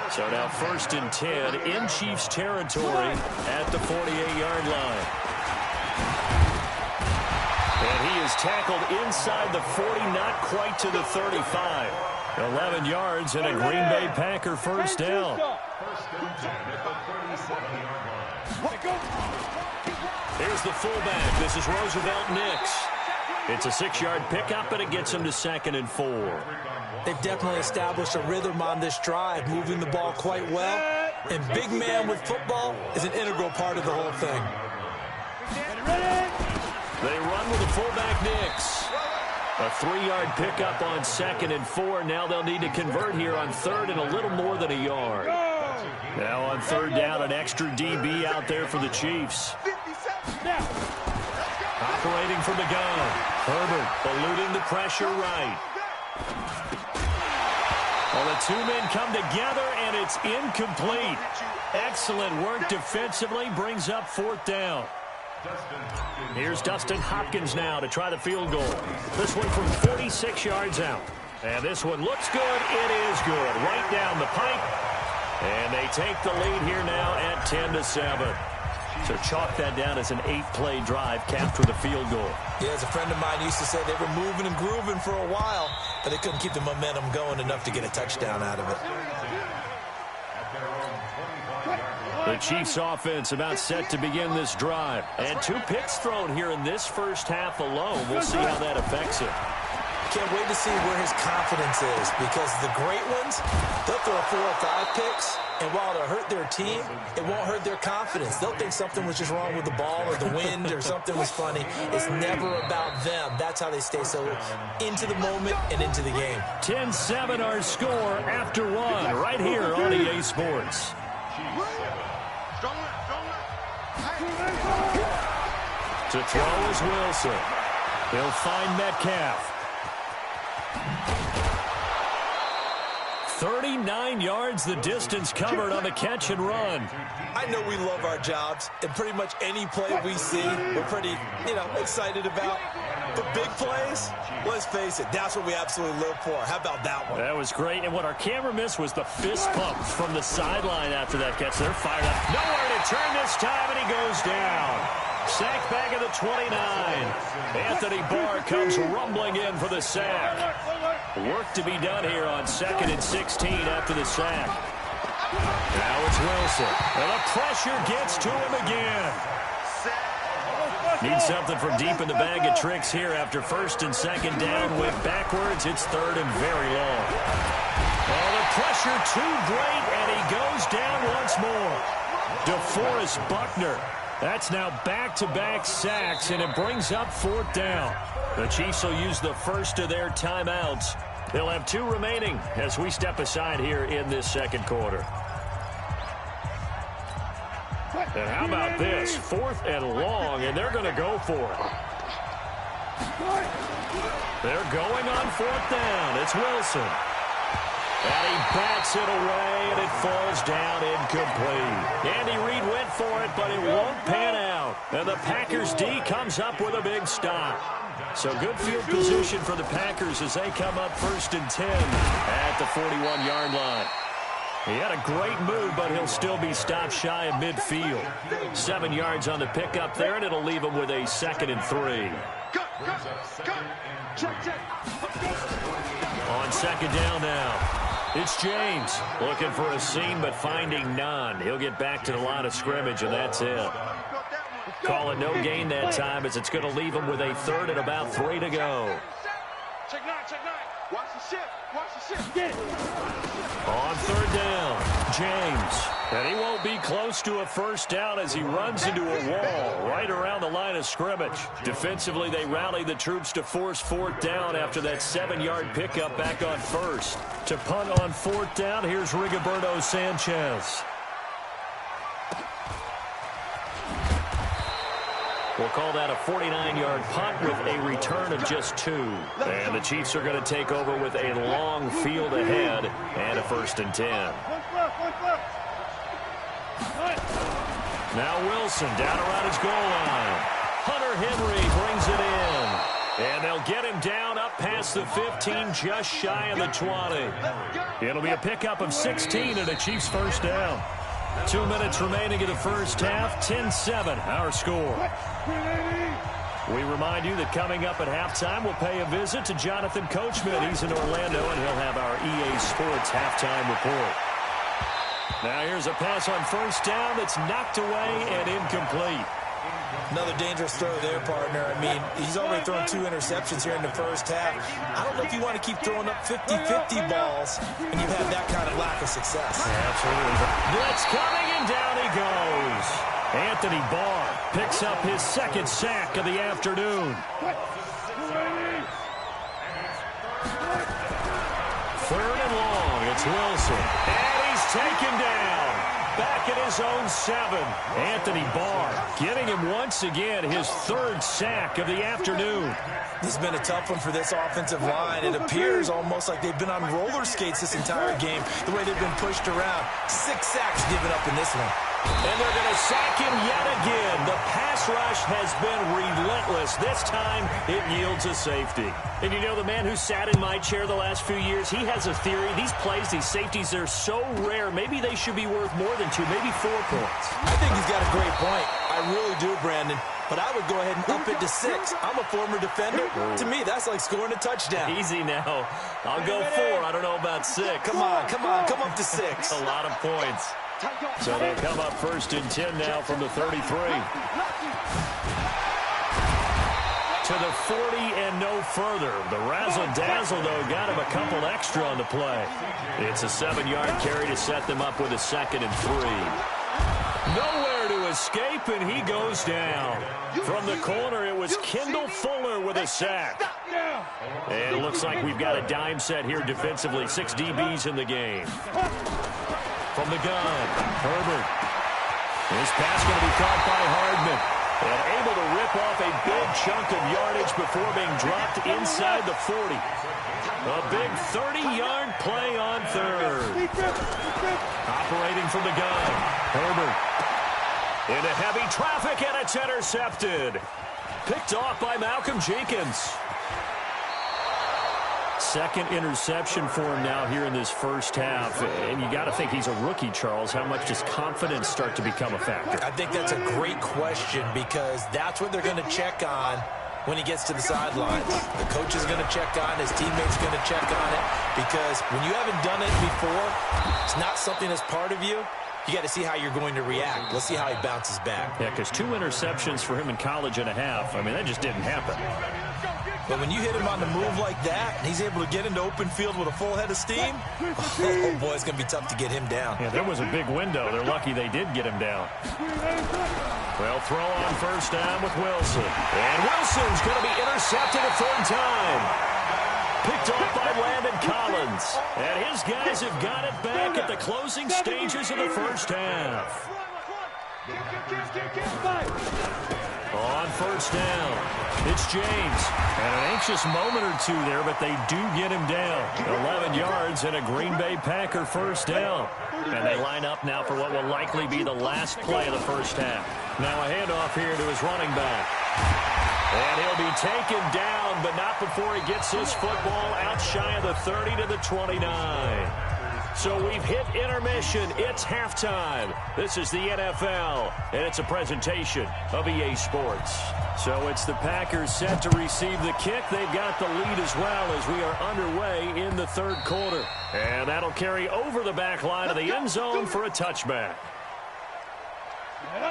So now 1st and 10 in Chiefs territory at the 48-yard line. And he is tackled inside the 40, not quite to the 35. 11 yards and a Green Bay Packer first down. Here's the fullback. This is Roosevelt Nix. It's a 6-yard pickup, and it gets him to 2nd and 4. They've definitely established a rhythm on this drive, moving the ball quite well. And big man with football is an integral part of the whole thing. They run with the fullback Nix. A 3-yard pickup on 2nd and 4. Now they'll need to convert here on 3rd and a little more than a yard. Now on 3rd down, an extra DB out there for the Chiefs. Operating from the gun. Herbert eluding the pressure right. Well, the 2 men come together, and it's incomplete. Excellent work defensively. Brings up 4th down. Here's Dustin Hopkins now to try the field goal. This one from 46 yards out. And this one looks good. It is good. Right down the pipe. And they take the lead here now at 10-7. So chalk that down as an 8-play drive capped with a field goal. Yeah, as a friend of mine used to say, they were moving and grooving for a while, but they couldn't keep the momentum going enough to get a touchdown out of it. The Chiefs offense about set to begin this drive. And 2 picks thrown here in this first half alone. We'll see how that affects him. Can't wait to see where his confidence is, because the great ones, they'll throw 4 or 5 picks, and while it'll hurt their team, it won't hurt their confidence. They'll think something was just wrong with the ball or the wind or something was funny. It's never about them. That's how they stay so into the moment and into the game. 10-7 our score after 1 right here on EA Sports. To throw is Wilson. He'll find Metcalf. 39 yards the distance covered on the catch and run. I know we love our jobs, and pretty much any play we see, we're pretty, excited about. But big plays, let's face it, that's what we absolutely live for. How about that one? That was great, and what our camera missed was the fist pump from the sideline after that catch. They're fired up. Nowhere to turn this time, and he goes down. Sack back at the 29. Anthony Barr comes rumbling in for the sack. Work to be done here on 2nd and 16 after the sack. Now it's Wilson. And the pressure gets to him again. Need something from deep in the bag of tricks here after 1st and 2nd down. Went backwards. It's 3rd and very long. Oh, the pressure too great, and he goes down once more. DeForest Buckner. That's now back-to-back sacks, and it brings up 4th down. The Chiefs will use the first of their timeouts. They'll have 2 remaining as we step aside here in this second quarter. And how about this? 4th and long, and they're going to go for it. They're going on 4th down. It's Wilson. And he bats it away, and it falls down incomplete. Andy Reid went for it, but it won't pan out. And the Packers D comes up with a big stop. So good field position for the Packers as they come up 1st and 10 at the 41-yard line. He had a great move, but he'll still be stopped shy of midfield. 7 yards on the pickup there, and it'll leave him with a 2nd and 3. On 2nd down now. It's James looking for a seam but finding none. He'll get back to the line of scrimmage, and that's it. Call it no gain that time as it's going to leave them with a third and about 3 to go. Check nine, check nine. Watch the shift. Watch the shift. Get it. On third down, James. And he won't be close to a first down as he runs into a wall right around the line of scrimmage. Defensively, they rallied the troops to force fourth down after that 7-yard pickup back on first. To punt on fourth down, here's Rigoberto Sanchez. We'll call that a 49-yard punt with a return of just 2. And the Chiefs are going to take over with a long field ahead and a 1st and 10. Now Wilson down around his goal line. Hunter Henry brings it in. And they'll get him down up past the 15, just shy of the 20. It'll be a pickup of 16 and a Chiefs first down. 2 minutes remaining in the first half, 10-7, our score. We remind you that coming up at halftime, we'll pay a visit to Jonathan Coachman. He's in Orlando, and he'll have our EA Sports halftime report. Now here's a pass on first down that's knocked away and incomplete. Another dangerous throw there, partner. I mean, he's already thrown 2 interceptions here in the first half. I don't know if you want to keep throwing up 50-50 balls when you've had that kind of lack of success. Absolutely. Blitz coming, and down he goes. Anthony Barr picks up his 2nd sack of the afternoon. 3rd and long. It's Wilson. And he's taken down. Back at his own 7. Anthony Barr getting him once again his 3rd sack of the afternoon. This has been a tough one for this offensive line. It appears almost like they've been on roller skates this entire game, the way they've been pushed around. 6 sacks given up in this one. And they're going to sack him yet again. The pass rush has been relentless. This time, it yields a safety. And you know, the man who sat in my chair the last few years, he has a theory. These plays, these safeties, they're so rare. Maybe they should be worth more than 2, maybe 4 points. I think he's got a great point. I really do, Brandon. But I would go ahead and up it to 6. I'm a former defender. To me, that's like scoring a touchdown. Easy now. I'll go 4. I don't know about 6. Come on. Come up to 6. A lot of points. So they'll come up 1st and 10 now from the 33. To the 40 and no further. The razzle-dazzle, though, got him a couple extra on the play. It's a 7-yard carry to set them up with a 2nd and 3. Nowhere to escape, and he goes down. From the corner, it was Kendall Fuller with a sack. And it looks like we've got a dime set here defensively. 6 DBs in the game. From the gun, Herbert. This pass going to be caught by Hardman. And able to rip off a big chunk of yardage before being dropped inside the 40. A big 30-yard play on 3rd. Operating from the gun, Herbert. Into heavy traffic, and it's intercepted. Picked off by Malcolm Jenkins. 2nd interception for him now here in this first half. And you got to think he's a rookie, Charles. How much does confidence start to become a factor? I think that's a great question because that's what they're going to check on when he gets to the sidelines. The coach is going to check on, his teammates going to check on it because when you haven't done it before, it's not something that's part of you. You got to see how you're going to react. Let's see how he bounces back. Yeah, because 2 interceptions for him in college and a half. I mean, that just didn't happen. But when you hit him on the move like that, and he's able to get into open field with a full head of steam, oh boy, it's going to be tough to get him down. Yeah, there was a big window. They're lucky they did get him down. Well, throw on first down with Wilson. And Wilson's going to be intercepted a 3rd time. Picked off by Landon Collins. And his guys have got it back at the closing stages of the first half. On first down, it's James. And an anxious moment or 2 there, but they do get him down. 11 yards and a Green Bay Packer first down. And they line up now for what will likely be the last play of the first half. Now a handoff here to his running back. And he'll be taken down, but not before he gets his football out shy of the 30 to the 29. So we've hit intermission. It's halftime. This is the NFL, and it's a presentation of EA Sports. So it's the Packers set to receive the kick. They've got the lead as well as we are underway in the 3rd quarter. And that'll carry over the back line of the end zone for a touchback.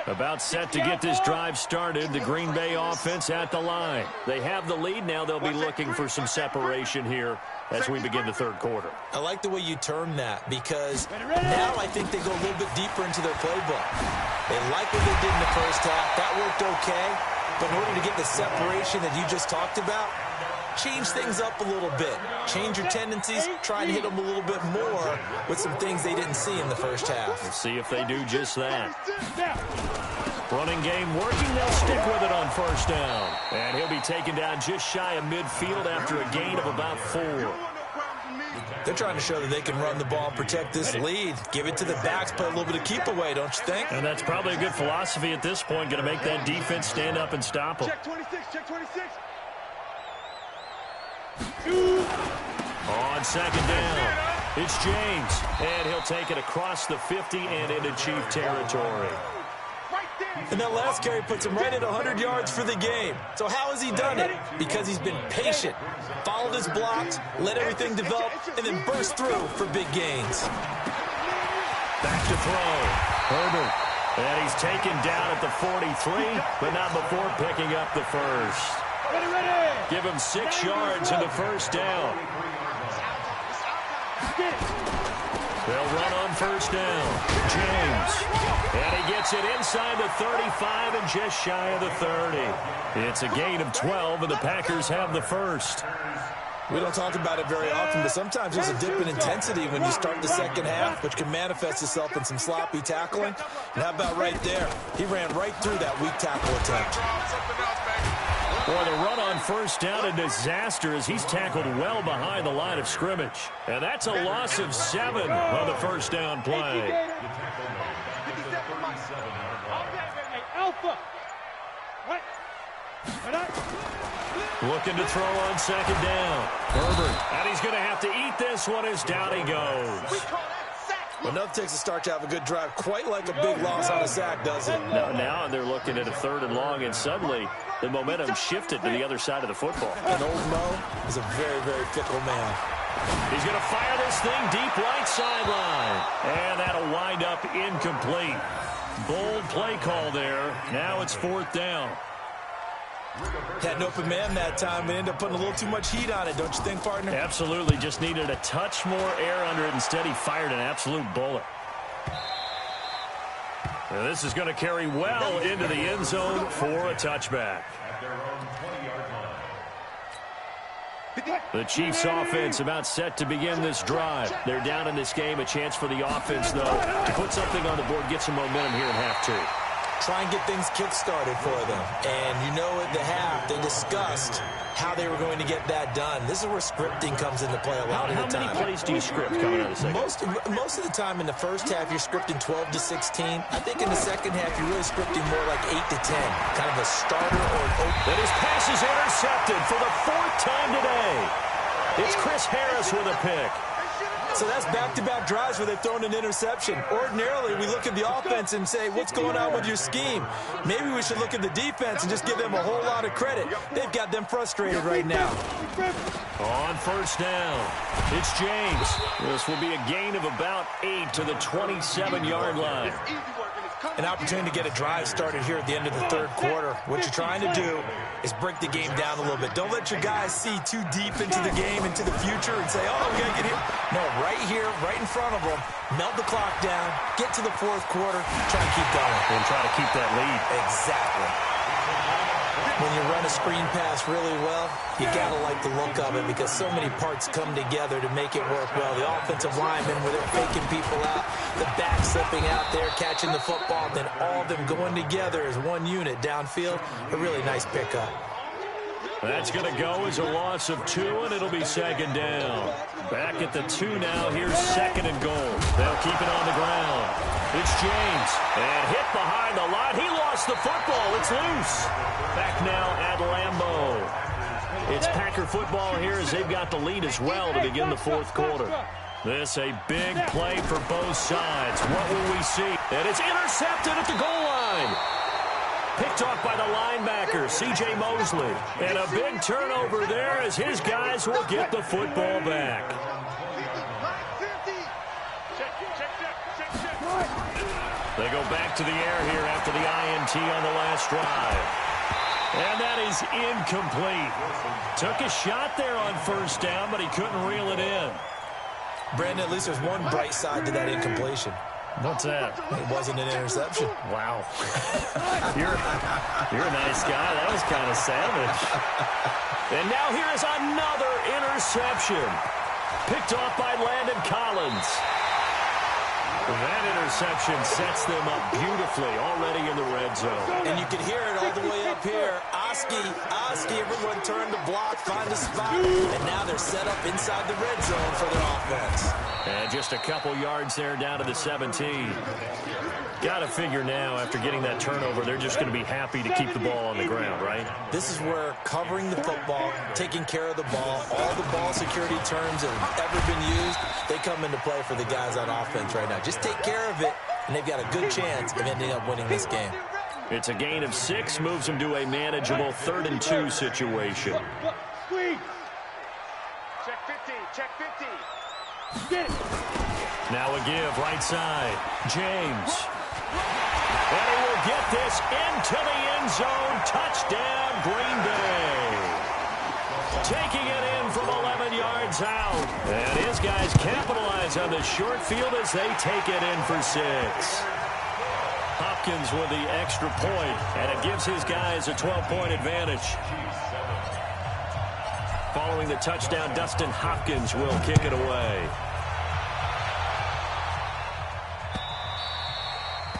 About set to get this drive started. The Green Bay offense at the line. They have the lead. Now they'll be looking for some separation here as we begin the third quarter. I like the way you term that, because now I think they go a little bit deeper into their playbook. They like what they did in the first half. That worked okay. But in order to get the separation that you just talked about, change things up a little bit. Change your tendencies. Try and hit them a little bit more with some things they didn't see in the first half. We'll see if they do just that. Running game working. They'll stick with it on first down. And he'll be taken down just shy of midfield after a gain of about 4. They're trying to show that they can run the ball and protect this lead. Give it to the backs, play a little bit of keep away, don't you think? And that's probably a good philosophy at this point. Going to make that defense stand up and stop them. Check 26, check 26. On second down, it's James. And he'll take it across the 50 and into Chief territory. And that last carry puts him right at 100 yards for the game. So how has he done it? Because he's been patient, followed his blocks, let everything develop, and then burst through for big gains. Back to throw. Herbert. And he's taken down at the 43, but not before picking up the first. Give him 6 yards in the first down. They'll run on first down. James. And he gets it inside the 35 and just shy of the 30. It's a gain of 12, and the Packers have the first. We don't talk about it very often, but sometimes there's a dip in intensity when you start the second half, which can manifest itself in some sloppy tackling. And how about right there? He ran right through that weak tackle attempt. Boy, the run on first down, a disaster as he's tackled well behind the line of scrimmage. And that's a loss of 7 on the first down play. Alpha. Looking to throw on second down. Herbert. And he's going to have to eat this one as down he goes. Enough takes a start to have a good drive, quite like a big loss on a sack, does it? Now they're looking at a 3rd and long, and suddenly the momentum shifted to the other side of the football. And old Mo is a very, very fickle man. He's going to fire this thing deep right sideline. And that'll wind up incomplete. Bold play call there. Now it's 4th down. Had an open man that time and ended up putting a little too much heat on it, don't you think, partner? Absolutely. Just needed a touch more air under it. Instead, he fired an absolute bullet. And this is going to carry well into the end zone for a touchback. The Chiefs offense about set to begin this drive. They're down in this game. A chance for the offense, though, to put something on the board, get some momentum here in half 2. Try and get things kick-started for them. And you know at the half, they discussed how they were going to get that done. This is where scripting comes into play a lot of the time. How many plays do you script coming out of the second? Most of the time in the first half, you're scripting 12 to 16. I think in the second half, you're really scripting more like 8 to 10. Kind of a starter or an open. And his pass is intercepted for the 4th time today. It's Chris Harris with a pick. So that's back-to-back drives where they've thrown an interception. Ordinarily, we look at the offense and say, what's going on with your scheme? Maybe we should look at the defense and just give them a whole lot of credit. They've got them frustrated right now. On first down, it's James. This will be a gain of about 8 to the 27-yard line. An opportunity to get a drive started here at the end of the third quarter. What you're trying to do is break the game down a little bit. Don't let your guys see too deep into the game, into the future, and say, oh, we got to get here. No, right here, right in front of them, melt the clock down, get to the 4th quarter, try to keep going. And try to keep that lead. Exactly. When you run a screen pass really well, you got to like the look of it because so many parts come together to make it work well. The offensive linemen, where they're faking people out, the back slipping out there, catching the football, then all of them going together as one unit downfield. A really nice pickup. That's going to go as a loss of 2, and it'll be second down. Back at the 2 now. Here's 2nd and goal. They'll keep it on the ground. It's James. And hit behind the line. He lost the football. It's loose. Back now at Lambeau. It's Packer football here as they've got the lead as well to begin the 4th quarter. This a big play for both sides. What will we see? And it's intercepted at the goal line. Picked off by the linebacker, C.J. Mosley. And a big turnover there as his guys will get the football back. They go back to the air here after the INT on the last drive. And that is incomplete. Took a shot there on first down, but he couldn't reel it in. Brandon, at least there's one bright side to that incompletion. What's that? It wasn't an interception. Wow. You're a nice guy. That was kind of savage. And now here is another interception. Picked off by Landon Collins. That interception sets them up beautifully already in the red zone. And you can hear it all the way up here. Oski, everyone turned to block, find a spot. And now they're set up inside the red zone for their offense. And just a couple yards there down to the 17. Got to figure now, after getting that turnover, they're just going to be happy to keep the ball on the ground, right? This is where covering the football, taking care of the ball, all the ball security terms that have ever been used, they come into play for the guys on offense right now. Just take care of it, and they've got a good chance of ending up winning this game. It's a gain of 6, moves them to a manageable 3rd and 2 situation. Check 50, check 50. Now a give, right side. James. And he will get this into the end zone. Touchdown, Green Bay. Taking it in from 11 yards out. And his guys capitalize on the short field as they take it in for 6. Hopkins with the extra point, and it gives his guys a 12-point advantage. Following the touchdown, Dustin Hopkins will kick it away.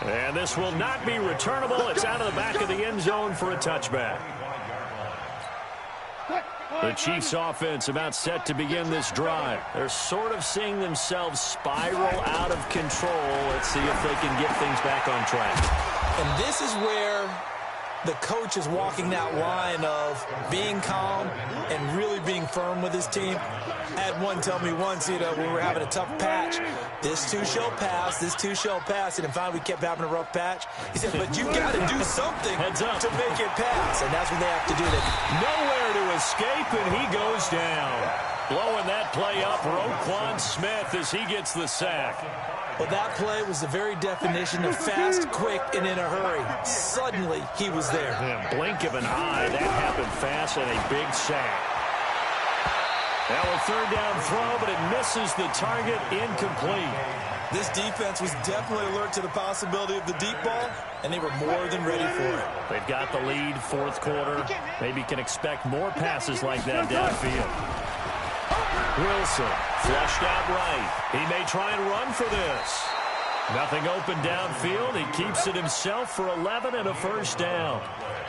And this will not be returnable. It's out of the back of the end zone for a touchback. The Chiefs' offense about set to begin this drive. They're sort of seeing themselves spiral out of control. Let's see if they can get things back on track. And this is where the coach is walking that line of being calm and really being firm with his team. I had one tell me once, when we were having a tough patch, this too shall pass, this too shall pass. And finally we kept having a rough patch. He said, but you got to do something to make it pass. And that's what they have to do. Nowhere to escape, and he goes down. Blowing that play up, Roquan Smith as he gets the sack. Well, that play was the very definition of fast, quick, and in a hurry. Suddenly, he was there. Yeah, blink of an eye. That happened fast and a big sack. Now a 3rd down throw, but it misses the target, incomplete. This defense was definitely alert to the possibility of the deep ball, and they were more than ready for it. They've got the lead, 4th quarter. Maybe can expect more passes like that downfield. Wilson flushed out right. He may try and run for this. Nothing open downfield. He keeps it himself for 11 and a 1st down.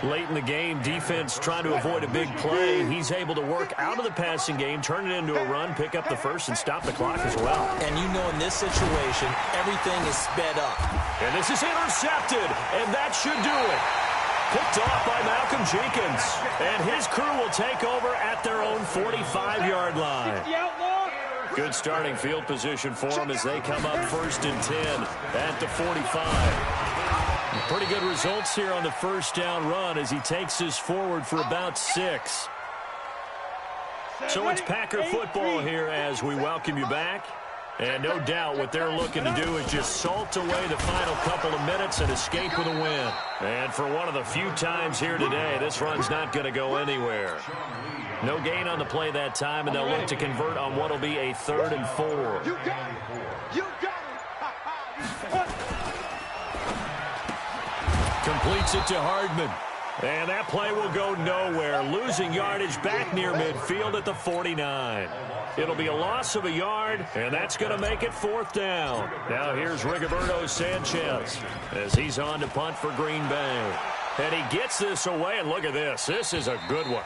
Late in the game, defense trying to avoid a big play. He's able to work out of the passing game, turn it into a run, pick up the 1st, and stop the clock as well. And you know in this situation, everything is sped up. And this is intercepted, and that should do it. Picked off by Malcolm Jenkins. And his crew will take over at their own 45-yard line. Good starting field position for them as they come up 1st and 10 at the 45. Pretty good results here on the 1st down run as he takes us forward for about 6. So it's Packer football here as we welcome you back. And no doubt what they're looking to do is just salt away the final couple of minutes and escape with a win. And for one of the few times here today, this run's not going to go anywhere. No gain on the play that time, and they'll look to convert on what will be a 3rd and 4. You got it. You got it. Completes it to Hardman. And that play will go nowhere. Losing yardage back near midfield at the 49. It'll be a loss of a yard, and that's going to make it 4th down. Now here's Rigoberto Sanchez as he's on to punt for Green Bay. And he gets this away, and look at this. This is a good one.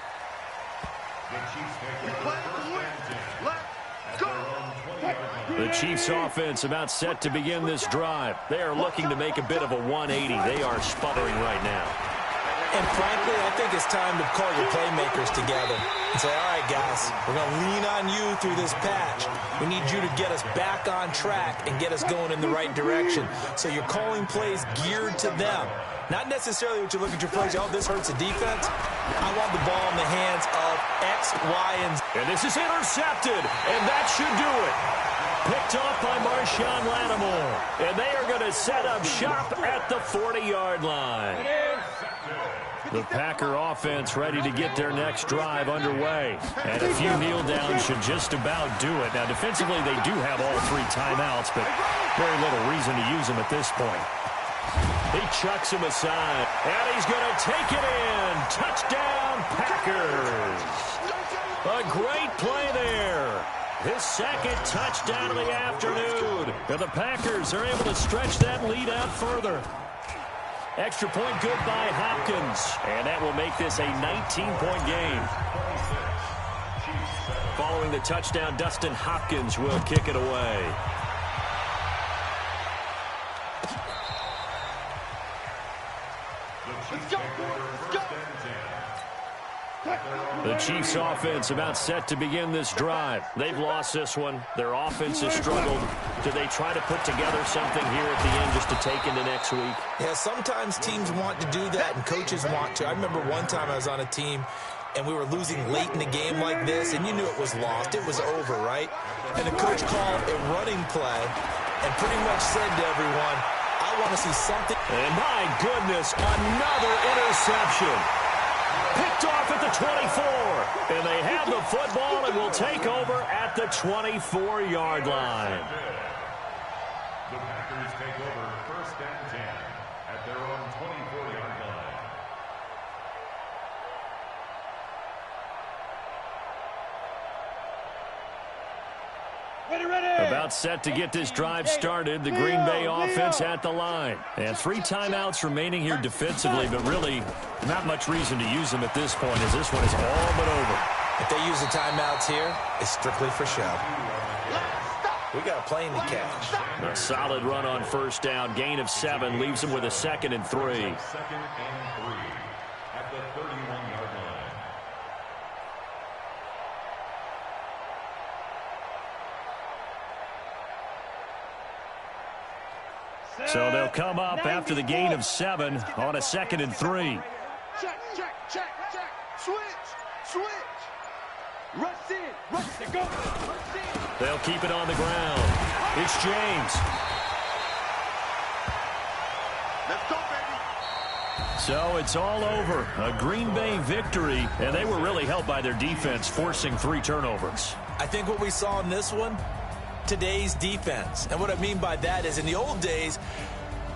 The Chiefs offense about set to begin this drive. They are looking to make a bit of a 180. They are sputtering right now. And frankly, I think it's time to call your playmakers together and say, all right, guys, we're going to lean on you through this patch. We need you to get us back on track and get us going in the right direction. So you're calling plays geared to them. Not necessarily what you look at your plays, oh, this hurts the defense. I want the ball in the hands of X, Y, and Z. And this is intercepted, and that should do it. picked off by Marshawn Lattimore. And they are going to set up shop at the 40-yard line. The Packer offense ready to get their next drive underway. And a few kneel downs should just about do it. Now, defensively, they do have all 3 timeouts, but very little reason to use them at this point. He chucks him aside, and he's going to take it in. Touchdown, Packers. A great play there. His second touchdown of the afternoon. And the Packers are able to stretch that lead out further. Extra point good by Hopkins. And that will make this a 19-point game. Following the touchdown, Dustin Hopkins will kick it away. Let's go, let's go. The Chiefs offense about set to begin this drive. They've lost this one. Their offense has struggled. Do they try to put together something here at the end just to take into next week? Yeah, sometimes teams want to do that and coaches want to. I remember one time I was on a team and we were losing late in the game like this, and you knew it was lost. It was over, right? And the coach called a running play and pretty much said to everyone, I want to see something. And my goodness, another interception. Picked off at the 24. And they have the football and will take over at the 24-yard line. The Packers take over 1st and 10 at their own 24-yard line. Ready. About set to get this drive started. The Green Bay offense at the line. And 3 timeouts remaining here defensively, but really not much reason to use them at this point as this one is all but over. If they use the timeouts here, it's strictly for show. We got a plane to catch. A solid run on 1st down. Gain of 7 leaves them with a 2nd and 3. 2nd and 3 at the 31-yard line. So they'll come up after the gain of 7 on a 2nd and 3. Check. Switch. Rush in. Go. Rush in. They'll keep it on the ground. It's James. Let's go, baby. So it's all over. A Green Bay victory, and they were really helped by their defense, forcing 3 turnovers. I think what we saw in this one, today's defense. And what I mean by that is in the old days,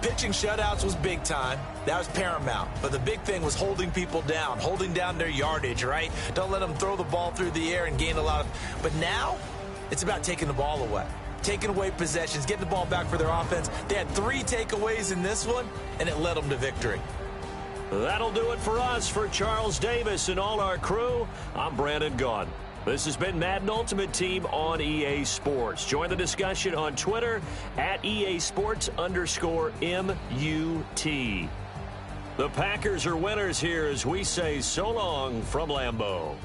pitching shutouts was big time. That was paramount. But the big thing was holding people down, holding down their yardage, right? Don't let them throw the ball through the air and gain a lot of... But now, it's about taking the ball away. Taking away possessions, getting the ball back for their offense. They had 3 takeaways in this one, and it led them to victory. That'll do it for us. For Charles Davis and all our crew, I'm Brandon Gaudin. This has been Madden Ultimate Team on EA Sports. Join the discussion on Twitter at EA Sports_MUT. The Packers are winners here as we say so long from Lambeau.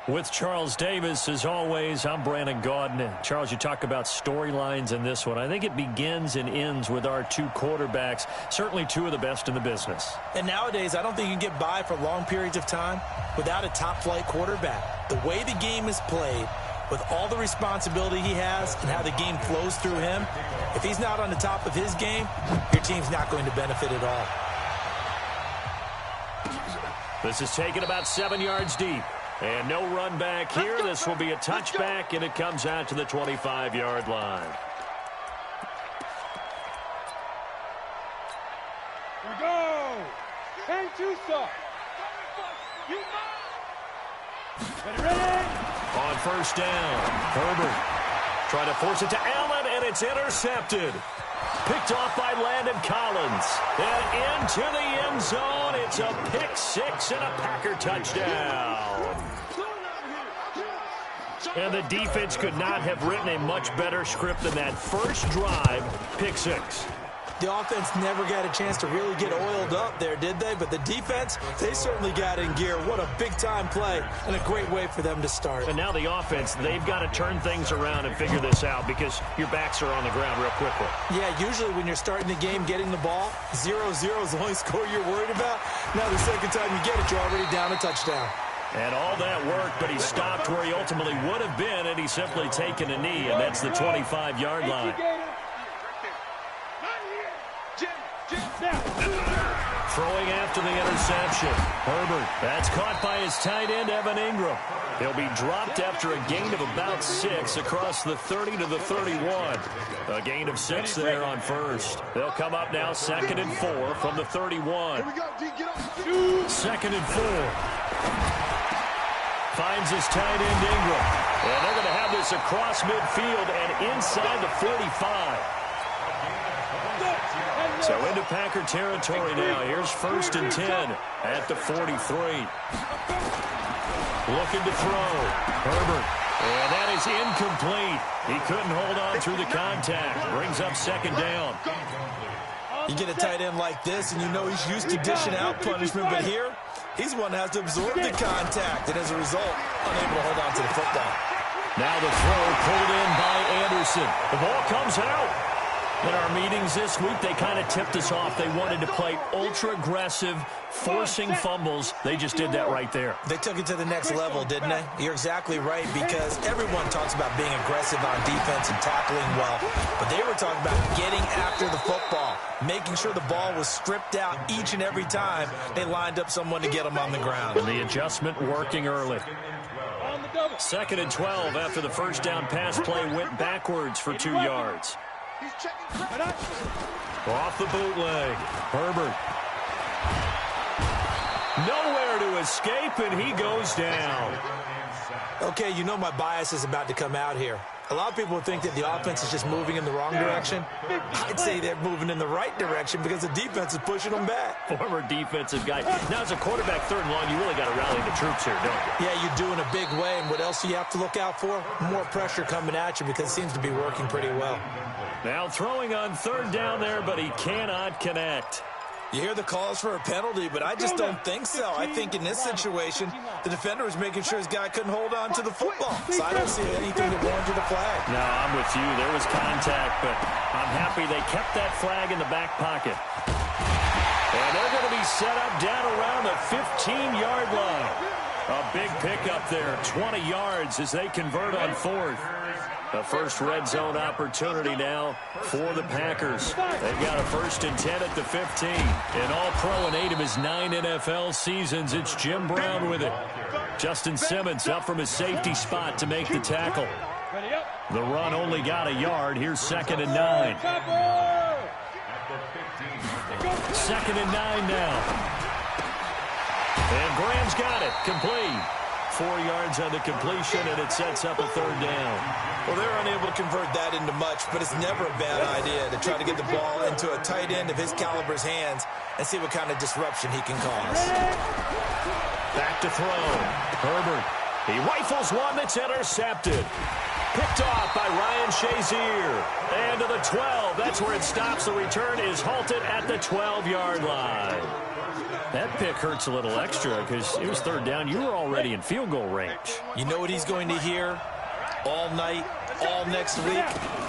With Charles Davis, as always, I'm Brandon Gaudin. Charles, you talk about storylines in this one. I think it begins and ends with our two quarterbacks, certainly two of the best in the business. And nowadays, I don't think you can get by for long periods of time without a top-flight quarterback. The way the game is played, with all the responsibility he has and how the game flows through him, if he's not on the top of his game, your team's not going to benefit at all. This is taken about 7 yards deep. And no run back here. This will be a touchback, and it comes out to the 25-yard line. Here we go. Hang two, sir. Ready? On first down, Herbert trying to force it to Allen, and it's intercepted. Picked off by Landon Collins. And into the end zone. It's a pick six and a Packer touchdown. And the defense could not have written a much better script than that first drive, pick six. The offense never got a chance to really get oiled up there, did they? But the defense, they certainly got in gear. What a big-time play and a great way for them to start. And now the offense, they've got to turn things around and figure this out because your backs are on the ground real quickly. Yeah, usually when you're starting the game getting the ball, 0-0 is the only score you're worried about. Now the second time you get it, you're already down a touchdown. And all that work, but he stopped where he ultimately would have been, and he's simply taken a knee, and that's the 25-yard line. Throwing after the interception. Herbert, that's caught by his tight end, Evan Ingram. He'll be dropped after a gain of about 6 across the 30 to the 31. A gain of 6 there on first. They'll come up now 2nd and 4 from the 31. 2nd and 4. Finds his tight end, Ingram. And they're going to have this across midfield and inside the 45. So into Packer territory now. Here's 1st and 10 at the 43. Looking to throw. Herbert. And that is incomplete. He couldn't hold on through the contact. Brings up 2nd down. You get a tight end like this, and you know he's used to dishing out punishment, but here, he's one that has to absorb the contact, and as a result, unable to hold on to the football. Now the throw pulled in by Anderson. The ball comes out. In our meetings this week, they kind of tipped us off. They wanted to play ultra-aggressive, forcing fumbles. They just did that right there. They took it to the next level, didn't they? You're exactly right, because everyone talks about being aggressive on defense and tackling well. But they were talking about getting after the football, making sure the ball was stripped out each and every time they lined up someone to get them on the ground. And the adjustment working early. 2nd and 12 after the first down pass play went backwards for 2 yards. Off the bootleg. Herbert. Nowhere to escape, and he goes down. Okay, you know my bias is about to come out here. A lot of people think that the offense is just moving in the wrong direction. I'd say they're moving in the right direction because the defense is pushing them back. Former defensive guy. Now, as a quarterback, 3rd and long, you really got to rally the troops here, don't you? Yeah, you do in a big way. And what else do you have to look out for? More pressure coming at you because it seems to be working pretty well. Now throwing on 3rd down there, but he cannot connect. You hear the calls for a penalty, but I just don't think so. I think in this situation, the defender was making sure his guy couldn't hold on to the football. So I don't see anything that warranted a flag. No, I'm with you. There was contact, but I'm happy they kept that flag in the back pocket. And they're going to be set up down around the 15-yard line. A big pickup there, 20 yards as they convert on 4th. The first red zone opportunity now for the Packers. They've got a 1st and 10 at the 15. An all-pro in 8 of his 9 NFL seasons. It's Jim Brown with it. Justin Simmons up from his safety spot to make the tackle. The run only got a yard. Here's 2nd and 9. 2nd and 9 now. And Graham's got it. Complete. 4 yards on the completion, and it sets up a 3rd down. Well, they're unable to convert that into much, but it's never a bad idea to try to get the ball into a tight end of his caliber's hands and see what kind of disruption he can cause. Back to throw. Herbert. He rifles one that's intercepted. Picked off by Ryan Shazier. And to the 12. That's where it stops. The return is halted at the 12-yard line. That pick hurts a little extra because it was third down. You were already in field goal range. You know what he's going to hear all night, all next week?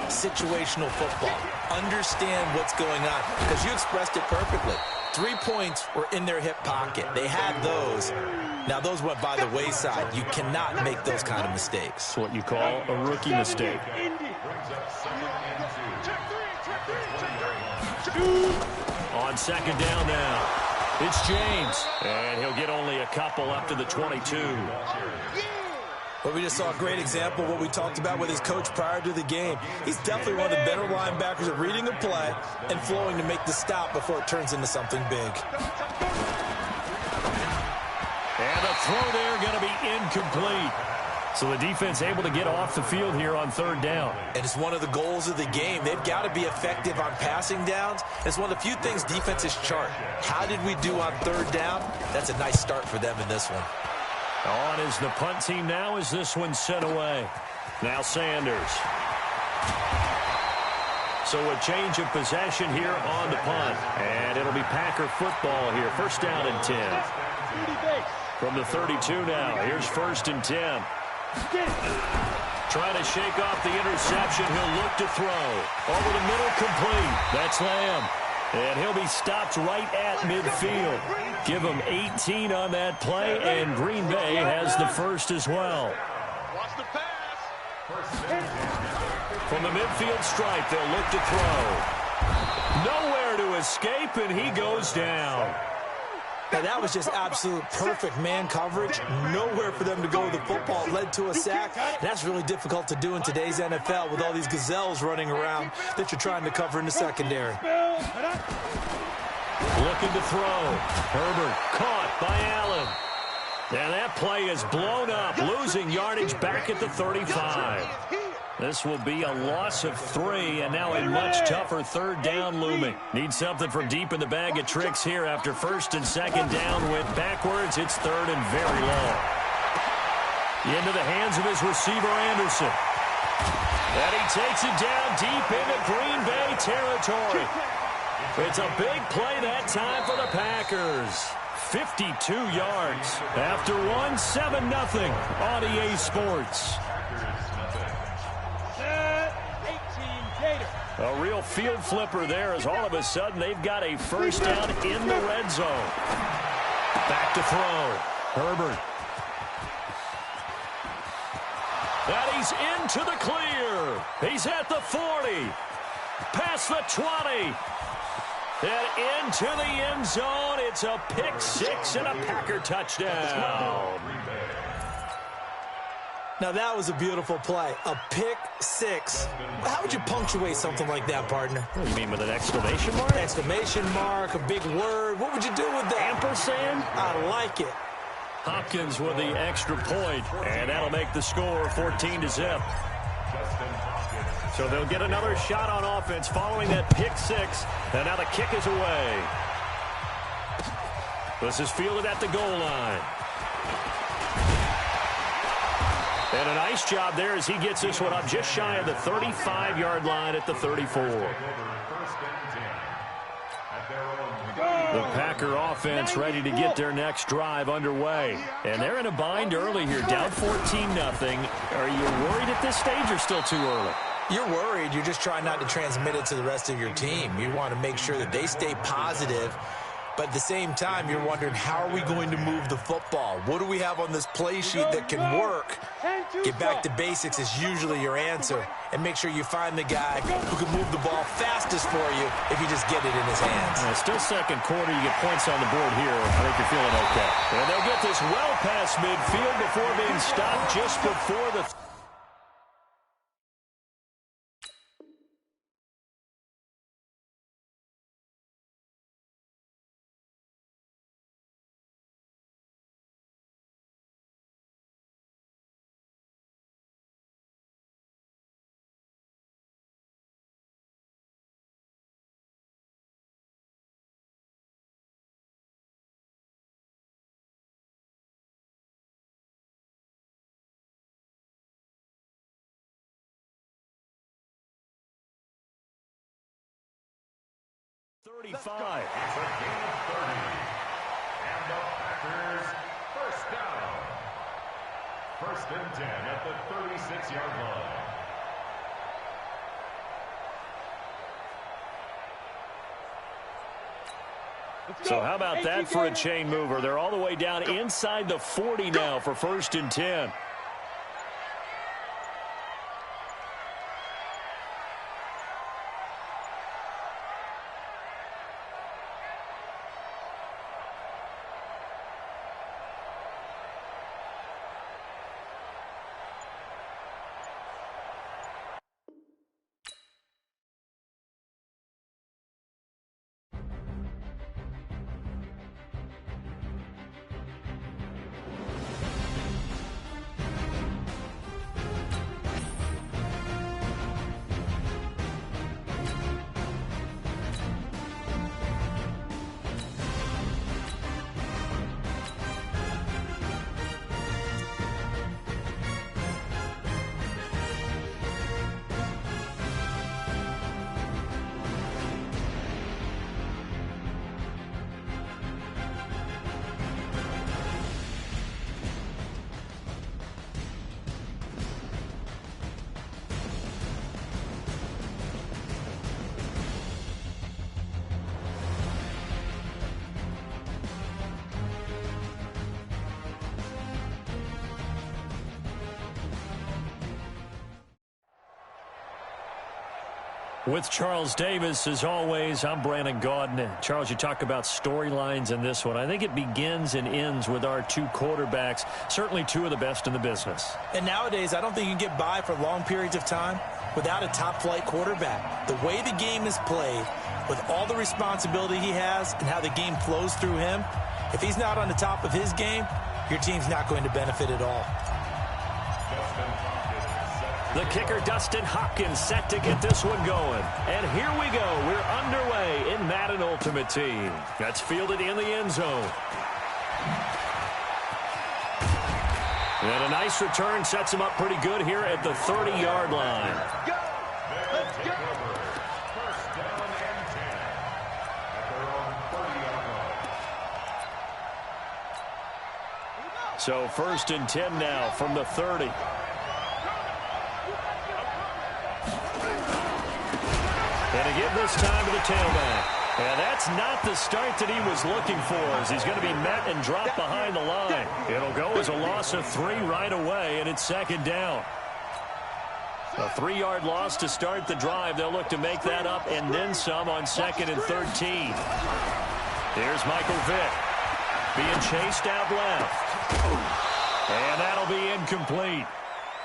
Situational football. Understand what's going on, because you expressed it perfectly. 3 points were in their hip pocket. They had those. Now, those went by the wayside. You cannot make those kind of mistakes. It's what you call a rookie mistake. On second down now, it's James. And he'll get only a couple up to the 22. But we just saw a great example of what we talked about with his coach prior to the game. He's definitely one of the better linebackers at reading a play and flowing to make the stop before it turns into something big. And the throw there going to be incomplete. So the defense able to get off the field here on third down. And it's one of the goals of the game. They've got to be effective on passing downs. It's one of the few things defenses chart. How did we do on third down? That's a nice start for them in this one. On is the punt team now as this one's sent away. Now Sanders. So a change of possession here on the punt. And it'll be Packer football here. First down and 10. From the 32 now. Here's first and 10. Trying to shake off the interception. He'll look to throw. Over the middle, complete. That's Lamb. And he'll be stopped right at midfield. Give him 18 on that play, and Green Bay has the first as well. Watch the pass. From the midfield stripe, they'll look to throw. Nowhere to escape, and he goes down. Now, that was just absolute perfect man coverage. Nowhere for them to go with the football. It led to a sack. That's really difficult to do in today's NFL with all these gazelles running around that you're trying to cover in the secondary. Looking to throw. Herbert caught by Allen. And that play is blown up, losing yardage back at the 35. This will be a loss of 3, and now a much tougher third down looming. Need something from deep in the bag of tricks here after first and second down went backwards. It's third and very long. Into the hands of his receiver, Anderson. And he takes it down deep into Green Bay territory. It's a big play that time for the Packers. 52 yards. After one, 7-0 on EA Sports. A real field flipper there as all of a sudden they've got a first down in the red zone. Back to throw. Herbert. And he's into the clear. He's at the 40. Past the 20. And into the end zone. It's a pick six and a Packer touchdown. Now, that was a beautiful play. A pick six. How would you punctuate something like that, partner? What do you mean, with an exclamation mark? Exclamation mark, a big word. What would you do with that? Ampersand? I like it. Hopkins with the extra point, and that'll make the score 14-0. So they'll get another shot on offense following that pick six, and now the kick is away. This is fielded at the goal line. And a nice job there as he gets this one up just shy of the 35-yard line at the 34. The Packer offense ready to get their next drive underway. And they're in a bind early here, down 14-0. Are you worried at this stage or still too early? You're worried. You're just trying not to transmit it to the rest of your team. You want to make sure that they stay positive. But at the same time, you're wondering, how are we going to move the football? What do we have on this play sheet that can work? Get back to basics is usually your answer. And make sure you find the guy who can move the ball fastest for you if you just get it in his hands. Still second quarter. You get points on the board here. I think you're feeling okay. And they'll get this well past midfield before being stopped just before the 35. It's a gain of 30. And the Packers first down. 1st and 10 at the 36-yard line. So how about that for a chain mover? They're all the way down inside the 40 now for 1st and 10. With Charles Davis, as always, I'm Brandon Gaudin. Charles, you talk about storylines in this one. I think it begins and ends with our two quarterbacks, certainly two of the best in the business. And nowadays, I don't think you can get by for long periods of time without a top-flight quarterback. The way the game is played, with all the responsibility he has and how the game flows through him, if he's not on the top of his game, your team's not going to benefit at all. The kicker, Dustin Hopkins, set to get this one going. And here we go. We're underway in Madden Ultimate Team. That's fielded in the end zone. And a nice return sets him up pretty good here at the 30-yard line. Let's go. First down and 10 at their own 30-yard line. So 1st and 10 now from the 30. And to give this time to the tailback. And that's not the start that he was looking for, as he's going to be met and dropped behind the line. It'll go as a loss of 3 right away, and it's 2nd down. A 3-yard loss to start the drive. They'll look to make that up and then some on 2nd and 13. Here's Michael Vick being chased out left. And that'll be incomplete.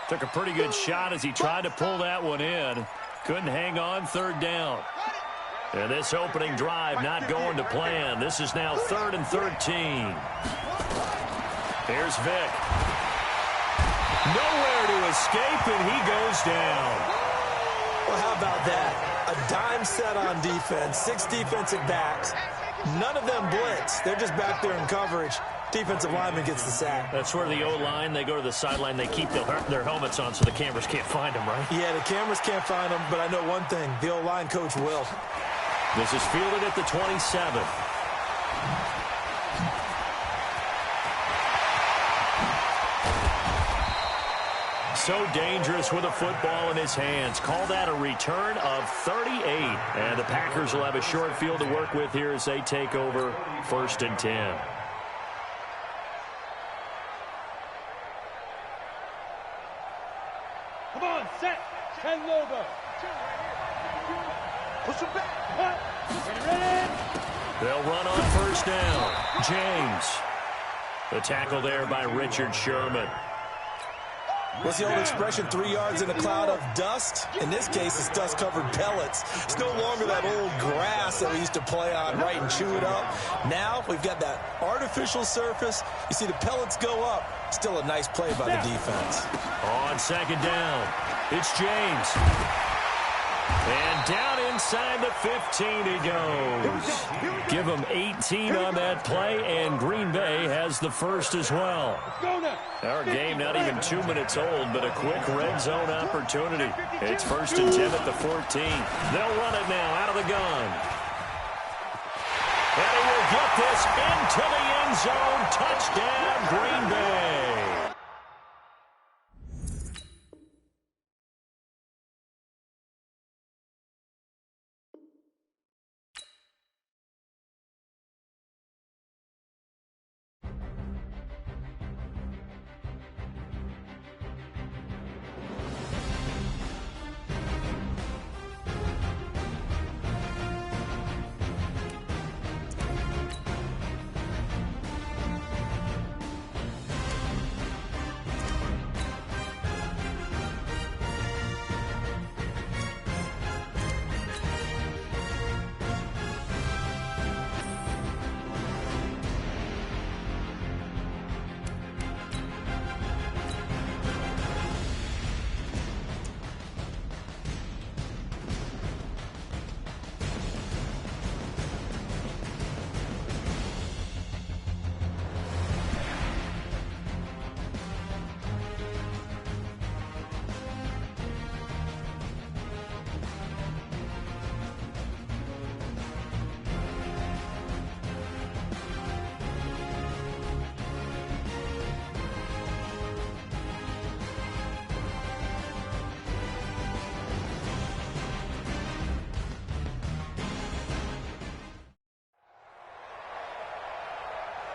Took a pretty good shot as he tried to pull that one in. Couldn't hang on, 3rd down. And this opening drive not going to plan. This is now 3rd and 13. Here's Vick. Nowhere to escape, and he goes down. Well, how about that? A dime set on defense, 6 defensive backs. None of them blitz. They're just back there in coverage. Defensive lineman gets the sack. That's where the O-line, they go to the sideline, they keep their helmets on so the cameras can't find them, right? Yeah, the cameras can't find them, but I know one thing. The O-line coach will. This is fielded at the 27. So dangerous with a football in his hands. Call that a return of 38. And the Packers will have a short field to work with here as they take over 1st and 10. Come on, set. 10 Lobo. Push him back. Ready? They'll run on 1st down. James. The tackle there by Richard Sherman. What's the old expression, 3 yards in a cloud of dust? In this case, it's dust-covered pellets. It's no longer that old grass that we used to play on, right, and chew it up. Now we've got that artificial surface. You see the pellets go up. Still a nice play by the defense. On 2nd down, it's James. And down inside the 15 he goes. Give him 18 on that play, and Green Bay has the first as well. Our game not even 2 minutes old, but a quick red zone opportunity. It's 1st and 10 at the 14. They'll run it now out of the gun. And he will get this into the end zone. Touchdown, Green Bay.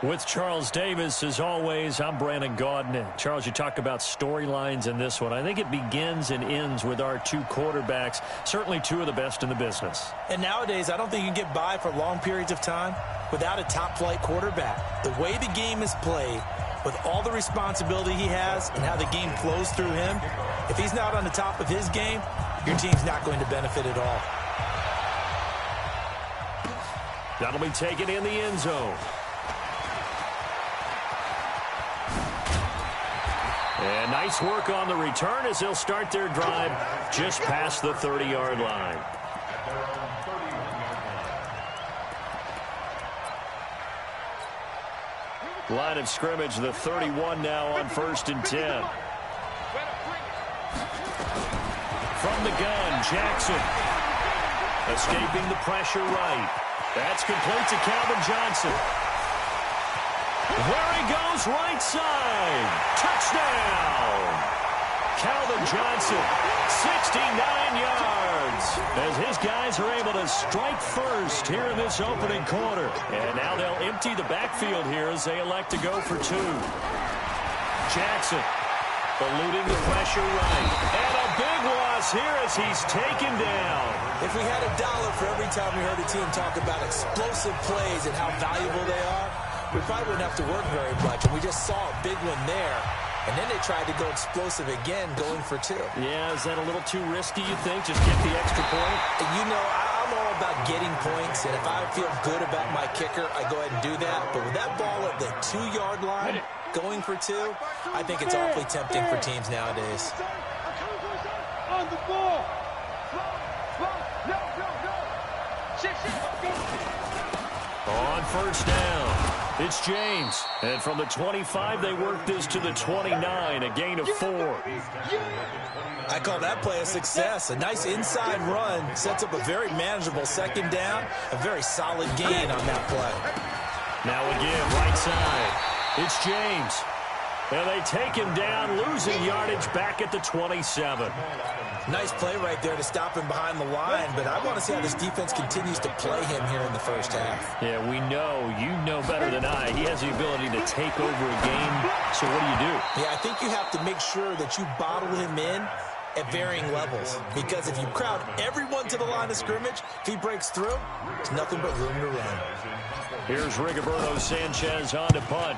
With Charles Davis, as always, I'm Brandon Gaudin. Charles, you talk about storylines in this one. I think it begins and ends with our two quarterbacks, certainly two of the best in the business. And nowadays, I don't think you can get by for long periods of time without a top-flight quarterback. The way the game is played, with all the responsibility he has and how the game flows through him, if he's not on the top of his game, your team's not going to benefit at all. That'll be taken in the end zone. And nice work on the return as they'll start their drive just past the 30-yard line. Line of scrimmage, the 31 now on 1st and 10. From the gun, Jackson. Escaping the pressure right. That's complete to Calvin Johnson. There he goes, right side. Touchdown. Calvin Johnson, 69 yards. As his guys are able to strike first here in this opening quarter. And now they'll empty the backfield here as they elect to go for two. Jackson eluding the pressure right. And a big loss here as he's taken down. If we had $1 for every time we heard a team talk about explosive plays and how valuable they are, we probably wouldn't have to work very much. And we just saw a big one there. And then they tried to go explosive again, going for two. Yeah, is that a little too risky, you think? Just get the extra point? You know, I'm all about getting points. And if I feel good about my kicker, I go ahead and do that. But with that ball at the 2-yard line, going for two, I think it's awfully tempting for teams nowadays. On the ball. On first down, it's James. And from the 25, they work this to the 29, a gain of 4. I call that play a success. A nice inside run sets up a very manageable second down, a very solid gain on that play. Now again, right side, it's James. And they take him down, losing yardage back at the 27. Nice play right there to stop him behind the line, but I want to see how this defense continues to play him here in the first half. Yeah, we know, you know better than I, he has the ability to take over a game. So what do? Yeah, I think you have to make sure that you bottle him in at varying levels, because if you crowd everyone to the line of scrimmage, if he breaks through, there's nothing but room to run. Here's Rigoberto Sanchez on to punt.